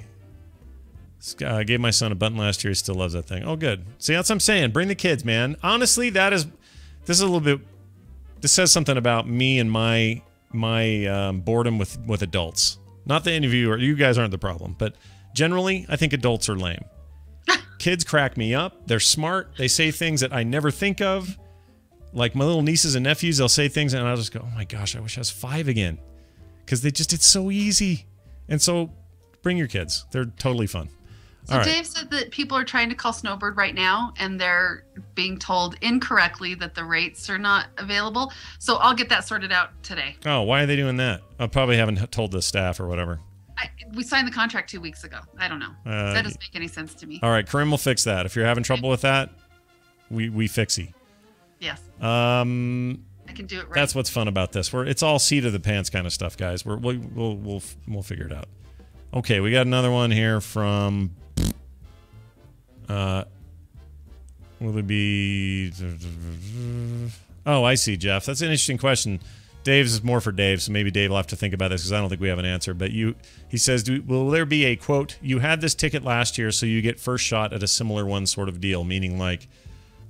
I gave my son a button last year. He still loves that thing. Oh, good. See, that's what I'm saying. Bring the kids, man. Honestly, this says something about me and my boredom with adults. Not that any of you guys aren't the problem, but generally, I think adults are lame. Kids crack me up. They're smart. They say things that I never think of. Like my little nieces and nephews, they'll say things and I'll just go, oh my gosh, I wish I was 5 again. Because it's so easy. And so bring your kids. They're totally fun. So All right. Dave said that people are trying to call Snowbird right now, and they're being told incorrectly that the rates are not available. So I'll get that sorted out today. Oh, why are they doing that? I probably haven't told the staff or whatever. We signed the contract 2 weeks ago. I don't know. That doesn't make any sense to me. All right, Corrinne will fix that. If you're having trouble with that, we fixy. Yes. I can do it right. That's what's fun about this. It's all seat of the pants kind of stuff, guys. We'll figure it out. Okay, we got another one here from. Will it be? Oh, I see, Jeff. That's an interesting question. Dave's is more for Dave, so maybe Dave will have to think about this because I don't think we have an answer. But he says, will there be a quote? You had this ticket last year, so you get first shot at a similar one sort of deal, meaning like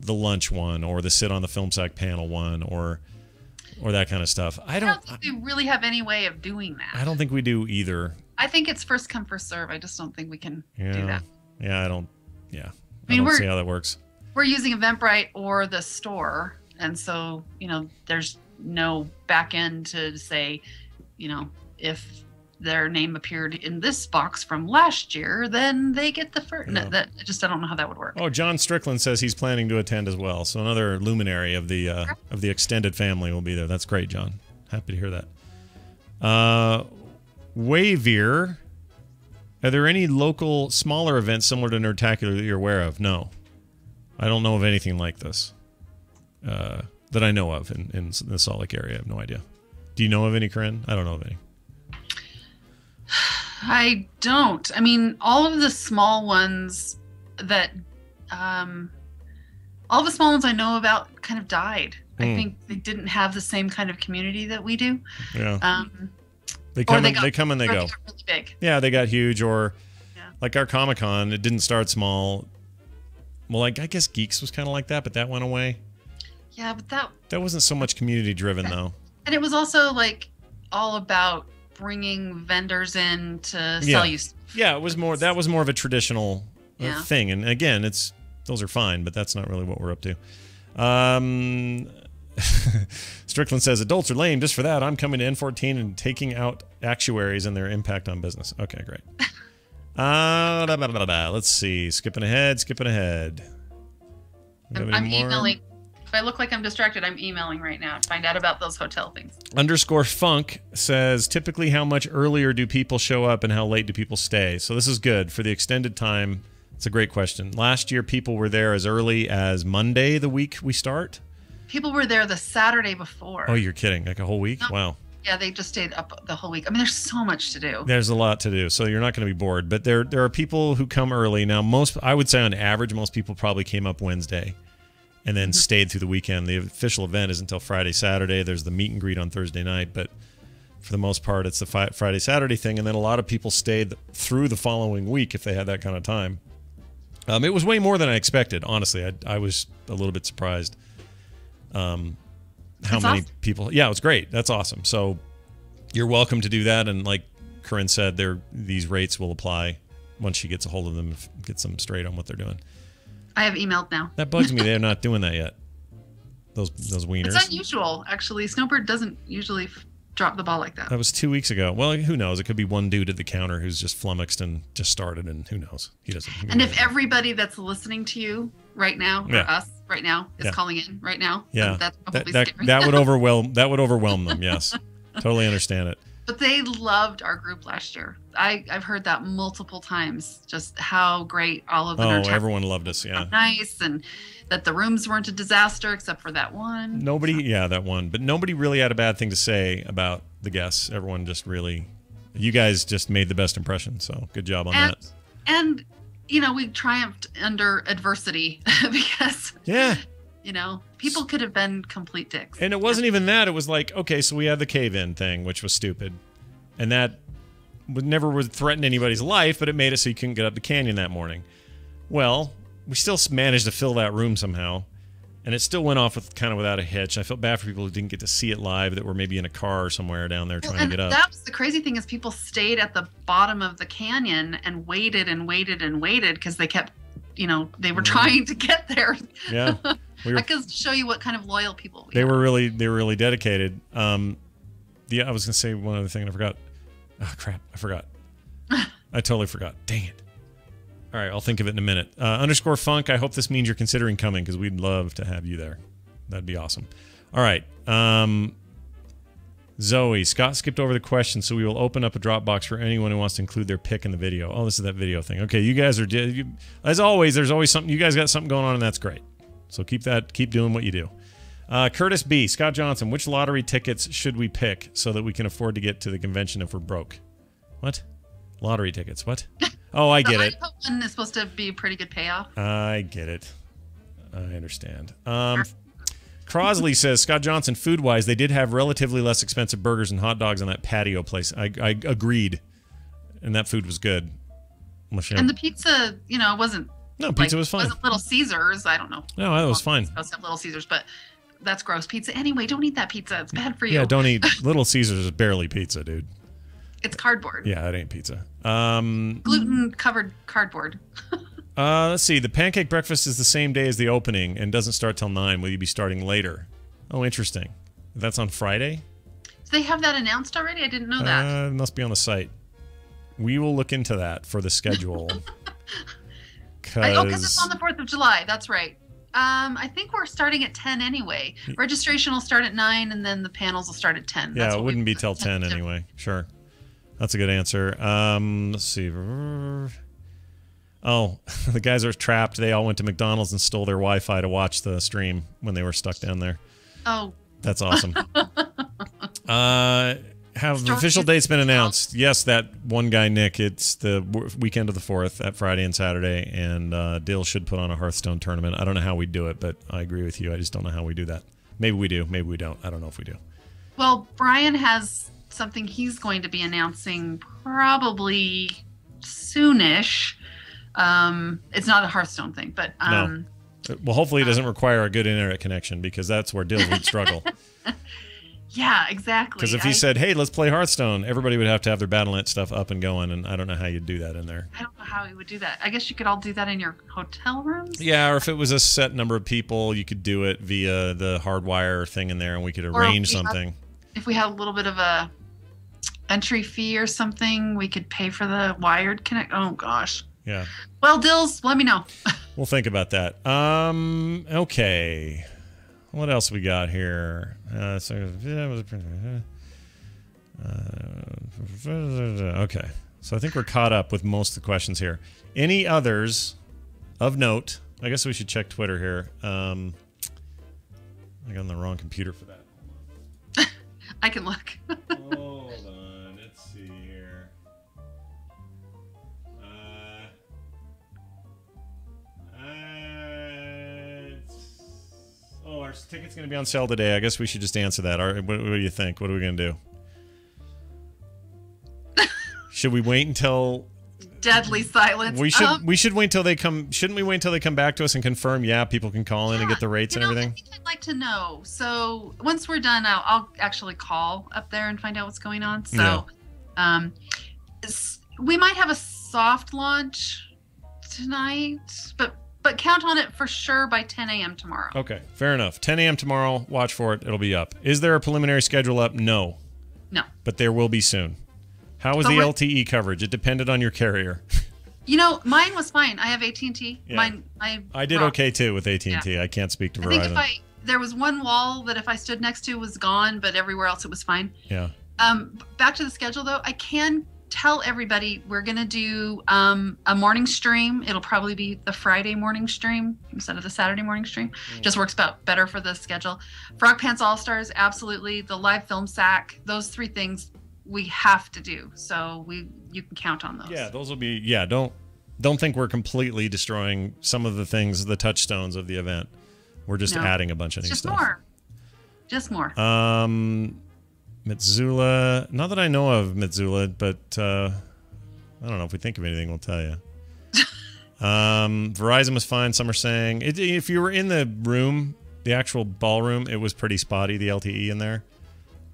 the lunch one or the sit on the film sack panel one or that kind of stuff. I don't think we really have any way of doing that. I don't think we do either. I think it's first come first serve. I just don't think we can do that. Yeah, I don't see how that works. We're using Eventbrite or the store, and so there's no back end to say, if their name appeared in this box from last year, then they get the first. Yeah. I don't know how that would work. Oh, John Strickland says he's planning to attend as well. So another luminary of the extended family will be there. That's great, John. Happy to hear that. Wavier, are there any local smaller events similar to Nerdtacular that you're aware of? No, I don't know of anything like this. That I know of in the Salt Lake area. I have no idea. Do you know of any, Corrinne? I don't know of any. I don't. I mean, all of the small ones that, all the small ones I know about kind of died. I think they didn't have the same kind of community that we do. Yeah. They come and they go. They got really big. Yeah, they got huge. Or like our Comic-Con, it didn't start small. Well, I guess Geeks was kind of like that, but that went away. Yeah, but that wasn't so much community driven though. And it was also like all about bringing vendors in to sell you stuff. Yeah, it was more. That was more of a traditional thing. And again, those are fine, but that's not really what we're up to. Strickland says adults are lame. Just for that, I'm coming to N14 and taking out actuaries and their impact on business. Okay, great. Let's see. Skipping ahead. I'm emailing. If I look like I'm distracted, I'm emailing right now to find out about those hotel things. _Funk says, typically how much earlier do people show up and how late do people stay? So this is good. For the extended time, it's a great question. Last year, people were there as early as Monday, the week we start. People were there the Saturday before. Oh, you're kidding. Like a whole week? No. Wow. Yeah, they just stayed up the whole week. I mean, there's so much to do. There's a lot to do, so you're not going to be bored. But there are people who come early. Now, I would say on average, most people probably came up Wednesday and then stayed through the weekend. The official event is until Friday, Saturday. There's the meet and greet on Thursday night, but for the most part, it's the Friday, Saturday thing. And then a lot of people stayed through the following week if they had that kind of time. It was way more than I expected, honestly. I was a little bit surprised how many people. Yeah, it was great. That's awesome. So you're welcome to do that. And like Corrinne said, these rates will apply once she gets a hold of them, gets them straight on what they're doing. I have emailed now. That bugs me. They're not doing that yet. Those wieners. It's unusual, actually. Snowbird doesn't usually drop the ball like that. That was 2 weeks ago. Well, who knows? It could be one dude at the counter who's just flummoxed and just started, and who knows? He doesn't. And if everybody that's listening to you right now, or us right now, is calling in right now, that's probably scary. That would overwhelm them. Yes, totally understand it. But they loved our group last year. I've heard that multiple times, just how great all of the Nerdtacular everyone loved us, nice, and that the rooms weren't a disaster except for that one. That one. But nobody really had a bad thing to say about the guests. Everyone just really, you guys just made the best impression, so good job on that. And, we triumphed under adversity because... Yeah. People could have been complete dicks. And it wasn't even that. It was like, okay, so we had the cave-in thing, which was stupid. And that would threaten anybody's life, but it made it so you couldn't get up the canyon that morning. Well, we still managed to fill that room somehow. And it still went off without a hitch. I felt bad for people who didn't get to see it live, that were maybe in a car or somewhere down there trying to get up. That was the crazy thing, is people stayed at the bottom of the canyon and waited and waited and waited because they kept, they were trying to get there. Yeah. I can show you what kind of loyal people they were really dedicated. I was gonna say one other thing and I forgot. Oh crap, I forgot. I totally forgot. Dang it. All right, I'll think of it in a minute. Underscore Funk, I hope this means you're considering coming because we'd love to have you there. That'd be awesome. All right. Zoe, Scott skipped over the question, so we will open up a Dropbox for anyone who wants to include their pick in the video. Oh, this is that video thing. Okay, you guys are, as always, there's always something. You guys got something going on, and that's great. So keep doing what you do. Curtis B, Scott Johnson, which lottery tickets should we pick so that we can afford to get to the convention if we're broke? What? Lottery tickets, what? Oh, I get it. The one is supposed to be a pretty good payoff. I get it. I understand. Crosley says, Scott Johnson, food-wise, they did have relatively less expensive burgers and hot dogs on that patio place. I agreed. And that food was good. And the pizza, wasn't... No, pizza was fine. It wasn't Little Caesars. I don't know. No, that was fine. Supposed to have Little Caesars, but that's gross pizza. Anyway, don't eat that pizza. It's bad for you. Yeah, don't eat... Little Caesars is barely pizza, dude. It's cardboard. Yeah, it ain't pizza. Gluten-covered cardboard. Let's see. The pancake breakfast is the same day as the opening and doesn't start till 9. Will you be starting later? Oh, interesting. That's on Friday? Do they have that announced already? I didn't know that. It must be on the site. We will look into that for the schedule. Because it's on the 4th of July. That's right. I think we're starting at 10 anyway. Registration will start at 9, and then the panels will start at 10. Yeah, it wouldn't be till 10 anyway. Sure. That's a good answer. Let's see. Oh, the guys are trapped. They all went to McDonald's and stole their Wi-Fi to watch the stream when they were stuck down there. Oh. That's awesome. Have the official dates been announced? Yes, that one guy, Nick. It's the weekend of the 4th, that Friday and Saturday, and Dill should put on a Hearthstone tournament. I don't know how we do it, but I agree with you. I just don't know how we do that. Maybe we do. Maybe we don't. I don't know if we do. Well, Brian has something he's going to be announcing probably soonish. It's not a Hearthstone thing, but no. Well, hopefully it doesn't require a good internet connection because that's where Dill would struggle. Yeah, exactly. Because if he said, "Hey, let's play Hearthstone," everybody would have to have their Battle.net stuff up and going, and I don't know how you'd do that in there. I don't know how he would do that. I guess you could all do that in your hotel rooms. Yeah, or if it was a set number of people, you could do it via the hardwire thing in there, and we could arrange something. If we had a little bit of a entry fee or something, we could pay for the wired connect. Oh gosh. Yeah. Well, Dills, let me know. We'll think about that. Okay. What else we got here? Okay. So I think we're caught up with most of the questions here. Any others of note? I guess we should check Twitter here. I got on the wrong computer for that. I can look. Hold on. Let's see here. Our ticket's going to be on sale today. I guess we should just answer that. What do you think? What are we going to do? Should we wait until... Deadly silence. We should wait till they come... Shouldn't we wait till they come back to us and confirm, yeah, people can call in and get the rates and everything? I think I'd like to know. So once we're done, I'll actually call up there and find out what's going on. So we might have a soft launch tonight, but count on it for sure by 10 a.m. tomorrow. Okay, fair enough. 10 a.m. tomorrow. Watch for it. It'll be up. Is there a preliminary schedule up? No. No. But there will be soon. How was the LTE coverage? It depended on your carrier. Mine was fine. I have AT&T. Yeah. I did okay too with AT&T. Yeah. I can't speak to Verizon. I think there was one wall that if I stood next to was gone, but everywhere else it was fine. Yeah. Back to the schedule though. I can tell everybody we're going to do a morning stream. It'll probably be the Friday morning stream instead of the Saturday morning stream. Just works better for the schedule. Frog Pants All-Stars, absolutely. The live film sack, those 3 things we have to do. So you can count on those. Yeah, those will be, don't think we're completely destroying some of the things, the touchstones of the event. We're just adding a bunch of new stuff. Just more. Mitsula, not that I know of Mitsula, but I don't know. If we think of anything, we'll tell you. Verizon was fine, some are saying. If you were in the room, the actual ballroom, it was pretty spotty, the LTE in there.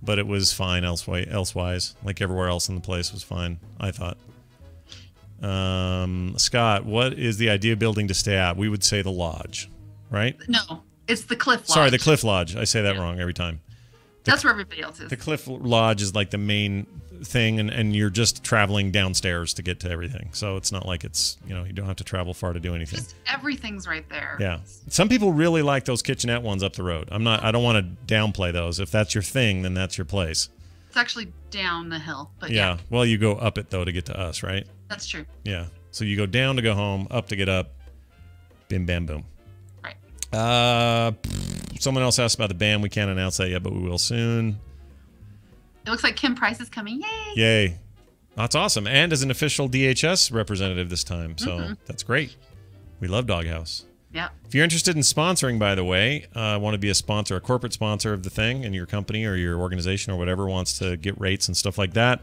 But it was fine elsewise. Like everywhere else in the place was fine, I thought. Scott, what is the idea building to stay at? We would say the Lodge, right? No, it's the Cliff Lodge. Sorry, the Cliff Lodge. I say that wrong every time. That's where everybody else is. The Cliff Lodge is like the main thing, and you're just traveling downstairs to get to everything. So it's not like it's, you don't have to travel far to do anything. Just everything's right there. Yeah. Some people really like those kitchenette ones up the road. I don't want to downplay those. If that's your thing, then that's your place. It's actually down the hill, but yeah. Well, you go up it though to get to us, right? That's true. Yeah. So you go down to go home, up to get up. Bim bam boom. Right. Someone else asked about the band. We can't announce that yet, but we will soon. It looks like Kim Price is coming. Yay! Yay. That's awesome. And as an official DHS representative this time. So that's great. We love Doghouse. Yeah. If you're interested in sponsoring, by the way, want to be a sponsor, a corporate sponsor of the thing, and your company or your organization or whatever wants to get rates and stuff like that,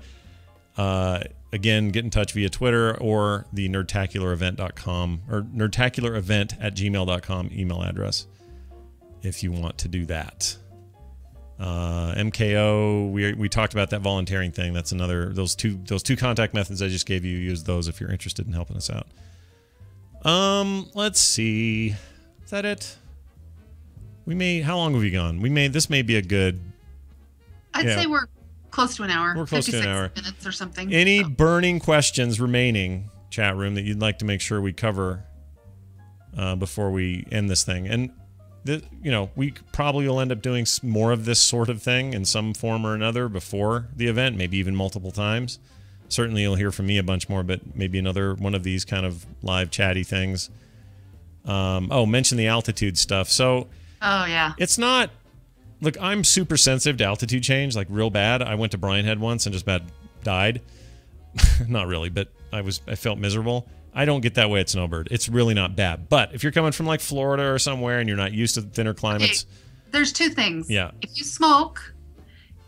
again, get in touch via Twitter or the nerdtacularevent.com or nerdtacularevent@gmail.com email address if you want to do that. MKO, we talked about that volunteering thing. That's another, those two contact methods I just gave you. Use those if you're interested in helping us out. Let's see. Is that it? How long have we gone? This may be a good. I'd say we're close to an hour. We're close to an hour. Minutes or something. Any burning questions remaining, chat room, that you'd like to make sure we cover before we end this thing? And we probably will end up doing more of this sort of thing in some form or another before the event, maybe even multiple times. Certainly you'll hear from me a bunch more, but maybe another one of these kind of live chatty things. Mention the altitude stuff. So, yeah. It's not... Look, I'm super sensitive to altitude change, like real bad. I went to Brian Head once and just about died. Not really, but I felt miserable. I don't get that way at Snowbird. It's really not bad. But if you're coming from like Florida or somewhere and you're not used to thinner climates... Okay. There's two things. Yeah. If you smoke...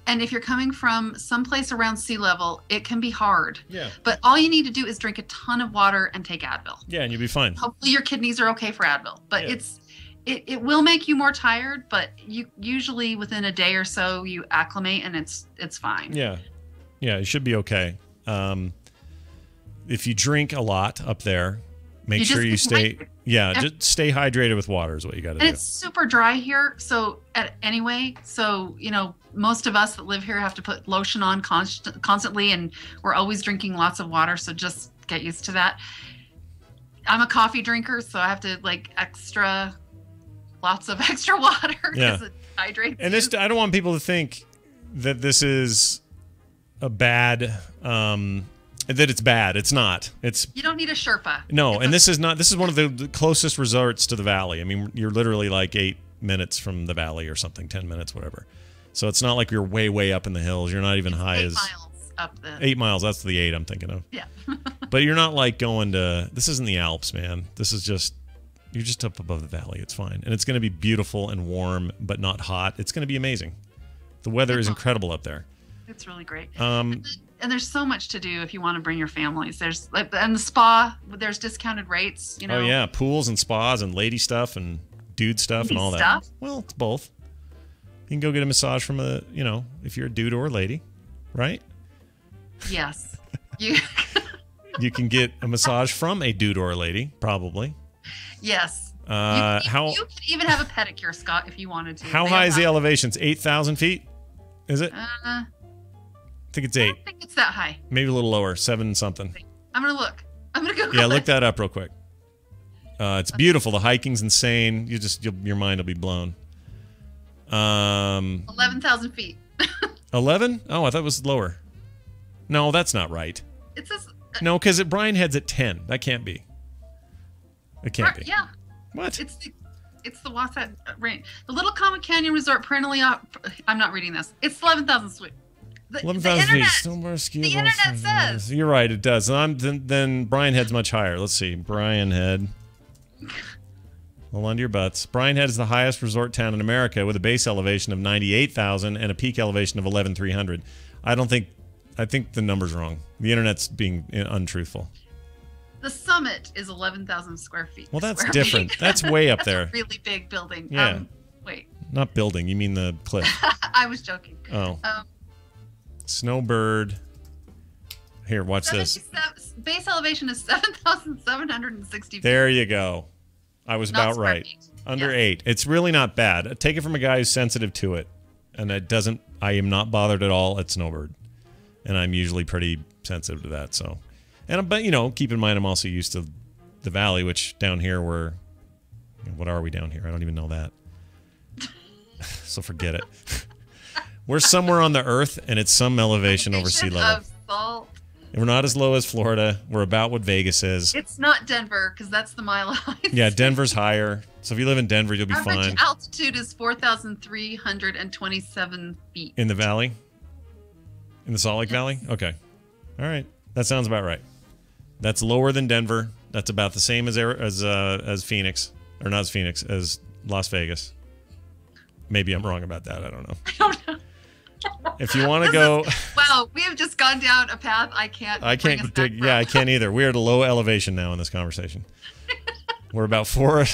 And if you're coming from someplace around sea level, it can be hard. Yeah. But all you need to do is drink a ton of water and take Advil. Yeah, and you'll be fine. Hopefully your kidneys are okay for Advil. But it will make you more tired, but you usually within a day or so you acclimate and it's fine. Yeah. Yeah, you should be okay. If you drink a lot up there, make sure you stay just stay hydrated with water is what you got to do. And it's super dry here, so most of us that live here have to put lotion on constantly, and we're always drinking lots of water, so just get used to that. I'm a coffee drinker, so I have to lots of extra water because it hydrates. And I don't want people to think that this is a bad that it's bad. It's not. You don't need a Sherpa. No, this is one of the closest resorts to the valley. I mean, you're literally like 8 minutes from the valley or something, 10 minutes, whatever. So it's not like you're way, way up in the hills. You're not even high as 8 miles up the 8 miles. That's the 8 I'm thinking of. Yeah. But you're not like going to. This isn't the Alps, man. This is you're just up above the valley. It's fine, and it's going to be beautiful and warm, but not hot. It's going to be amazing. The weather is incredible up there. It's really great. And there's so much to do if you want to bring your families. There's and the spa. There's discounted rates. Oh yeah, pools and spas and lady stuff and dude stuff and all that. Well, it's both. You can go get a massage from if you're a dude or a lady, right? Yes. You can get a massage from a dude or a lady, probably. Yes. You could even have a pedicure, Scott, if you wanted to. How high is the elevation? It's 8,000 feet? Is it? I think it's 8. I don't think it's that high. Maybe a little lower, 7 something. I'm going to look. I'm going to go. Yeah, look that up real quick. It's beautiful. The hiking's insane. Your mind will be blown. 11,000 feet. 11? Oh, I thought it was lower. No, that's not right. It says... No, because Brian Head's at 10. That can't be. It can't be. Yeah. What? It's the Wasatch range. The Little Comet Canyon Resort perennially... I'm not reading this. It's 11,000 feet. 11,000 feet. Still more skiable. The internet says. You're right, it does. Then Brian Head's much higher. Let's see. Brian Head. Hold on to your butts. Brian Head is the highest resort town in America with a base elevation of 98,000 and a peak elevation of 11,300. I think the number's wrong. The internet's being untruthful. The summit is 11,000 square feet. Well, that's different. That's way up there. That's a really big building. Yeah. Wait. Not building. You mean the cliff. I was joking. Oh. Snowbird. Here, watch this. Base elevation is 7,760 feet. There you go. I was about right. Under 8. It's really not bad. Take it from a guy who's sensitive to it. And I am not bothered at all at snowbird. And I'm usually pretty sensitive to that. So, but keep in mind, I'm also used to the valley, which down here what are we down here? I don't even know that. So forget it. We're somewhere on the earth, and it's some elevation over sea level. Of salt. And we're not as low as Florida. We're about what Vegas is. It's not Denver, because that's the mile high. Yeah, Denver's higher. So if you live in Denver, you'll be fine. Average altitude is 4,327 feet. In the valley? In the Salt Lake Valley? Okay. All right. That sounds about right. That's lower than Denver. That's about the same as Phoenix. Or not as Phoenix, as Las Vegas. Maybe I'm wrong about that. I don't know. I don't know. If you want to go... Wow, we have just gone down a path I can't dig. Yeah, I can't either. We're at a low elevation now in this conversation. We're about four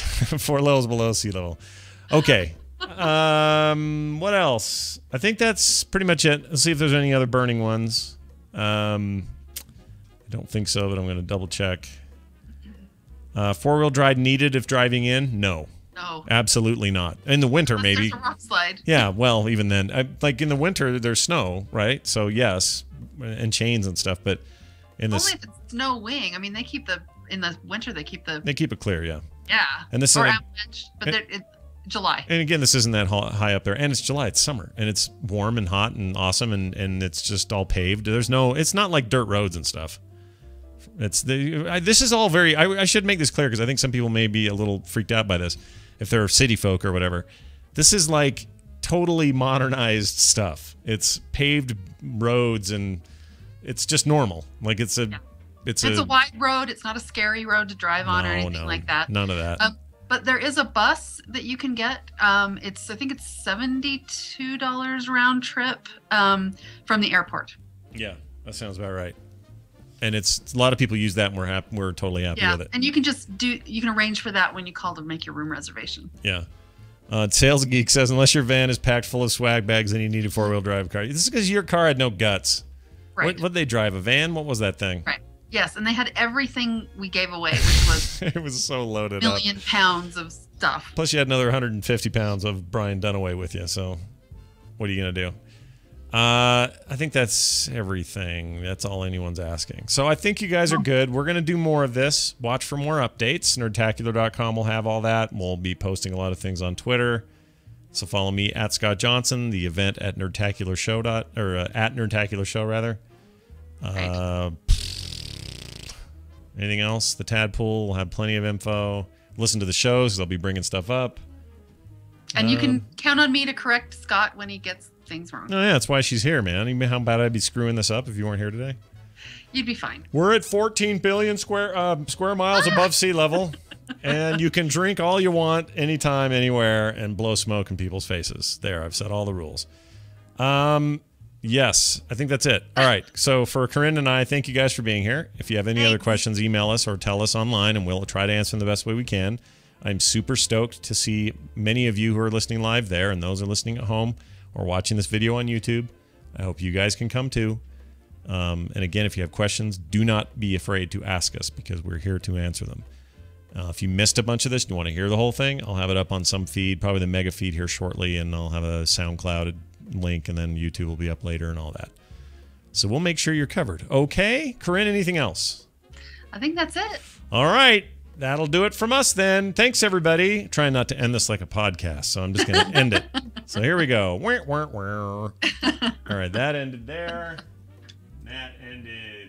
levels below sea level. Okay. What else? I think that's pretty much it. Let's see if there's any other burning ones. I don't think so, but I'm going to double check. Four-wheel drive needed if driving in? No. No. Absolutely not. In the winter, maybe. There's a rock slide. Yeah, well, even then. Like in the winter, there's snow, right? So, yes, and chains and stuff, but in Only if it's snow wing. I mean, in the winter, they keep it clear, yeah. Yeah. And this or is avalanche, but it's July. And again, this isn't that high up there. And it's July, it's summer. And it's warm and hot and awesome, and it's just all paved. It's not like dirt roads and stuff. This is all very... I should make this clear because I think some people may be a little freaked out by this if they're city folk or whatever. This is like totally modernized stuff. It's paved roads and it's just normal. Like it's a wide road. It's not a scary road to drive on or anything like that. None of that. But there is a bus that you can get. I think it's $72 round trip from the airport. Yeah, that sounds about right. And a lot of people use that, and we're totally happy with it. And you can arrange for that when you call to make your room reservation. Yeah. Sales Geek says, unless your van is packed full of swag bags, then you need a four-wheel drive car. This is because your car had no guts. Right. What'd they drive? A van? What was that thing? Right. Yes, and they had everything we gave away, which was it was so loaded up. 1 million pounds of stuff. Plus, you had another 150 pounds of Brian Dunaway with you. So, what are you gonna do? I think that's everything. That's all anyone's asking. So I think you guys are good. We're going to do more of this. Watch for more updates. Nerdtacular.com will have all that. We'll be posting a lot of things on Twitter. So follow me at Scott Johnson, the event at Nerdtacular Show at Nerdtacular Show rather. Anything else? The Tadpool will have plenty of info. Listen to the shows. They'll be bringing stuff up. And you can count on me to correct Scott when he gets things wrong. Oh, yeah, that's why she's here, man. How bad I'd be screwing this up if you weren't here today? You'd be fine. We're at 14 billion square miles above sea level, and you can drink all you want, anytime, anywhere, and blow smoke in people's faces. There, I've set all the rules. Yes, I think that's it. All right, so for Corrinne and I, thank you guys for being here. If you have any other questions, email us or tell us online, and we'll try to answer them the best way we can. I'm super stoked to see many of you who are listening live there, and those are listening at home or watching this video on YouTube. I hope you guys can come too. And again, if you have questions, do not be afraid to ask us because we're here to answer them. If you missed a bunch of this and you want to hear the whole thing, I'll have it up on some feed, probably the mega feed here shortly, and I'll have a SoundCloud link, and then YouTube will be up later and all that. So we'll make sure you're covered. Okay? Corrinne, anything else? I think that's it. All right. That'll do it from us then. Thanks, everybody. Trying not to end this like a podcast, so I'm just going to end it. So here we go. All right, that ended there. That ended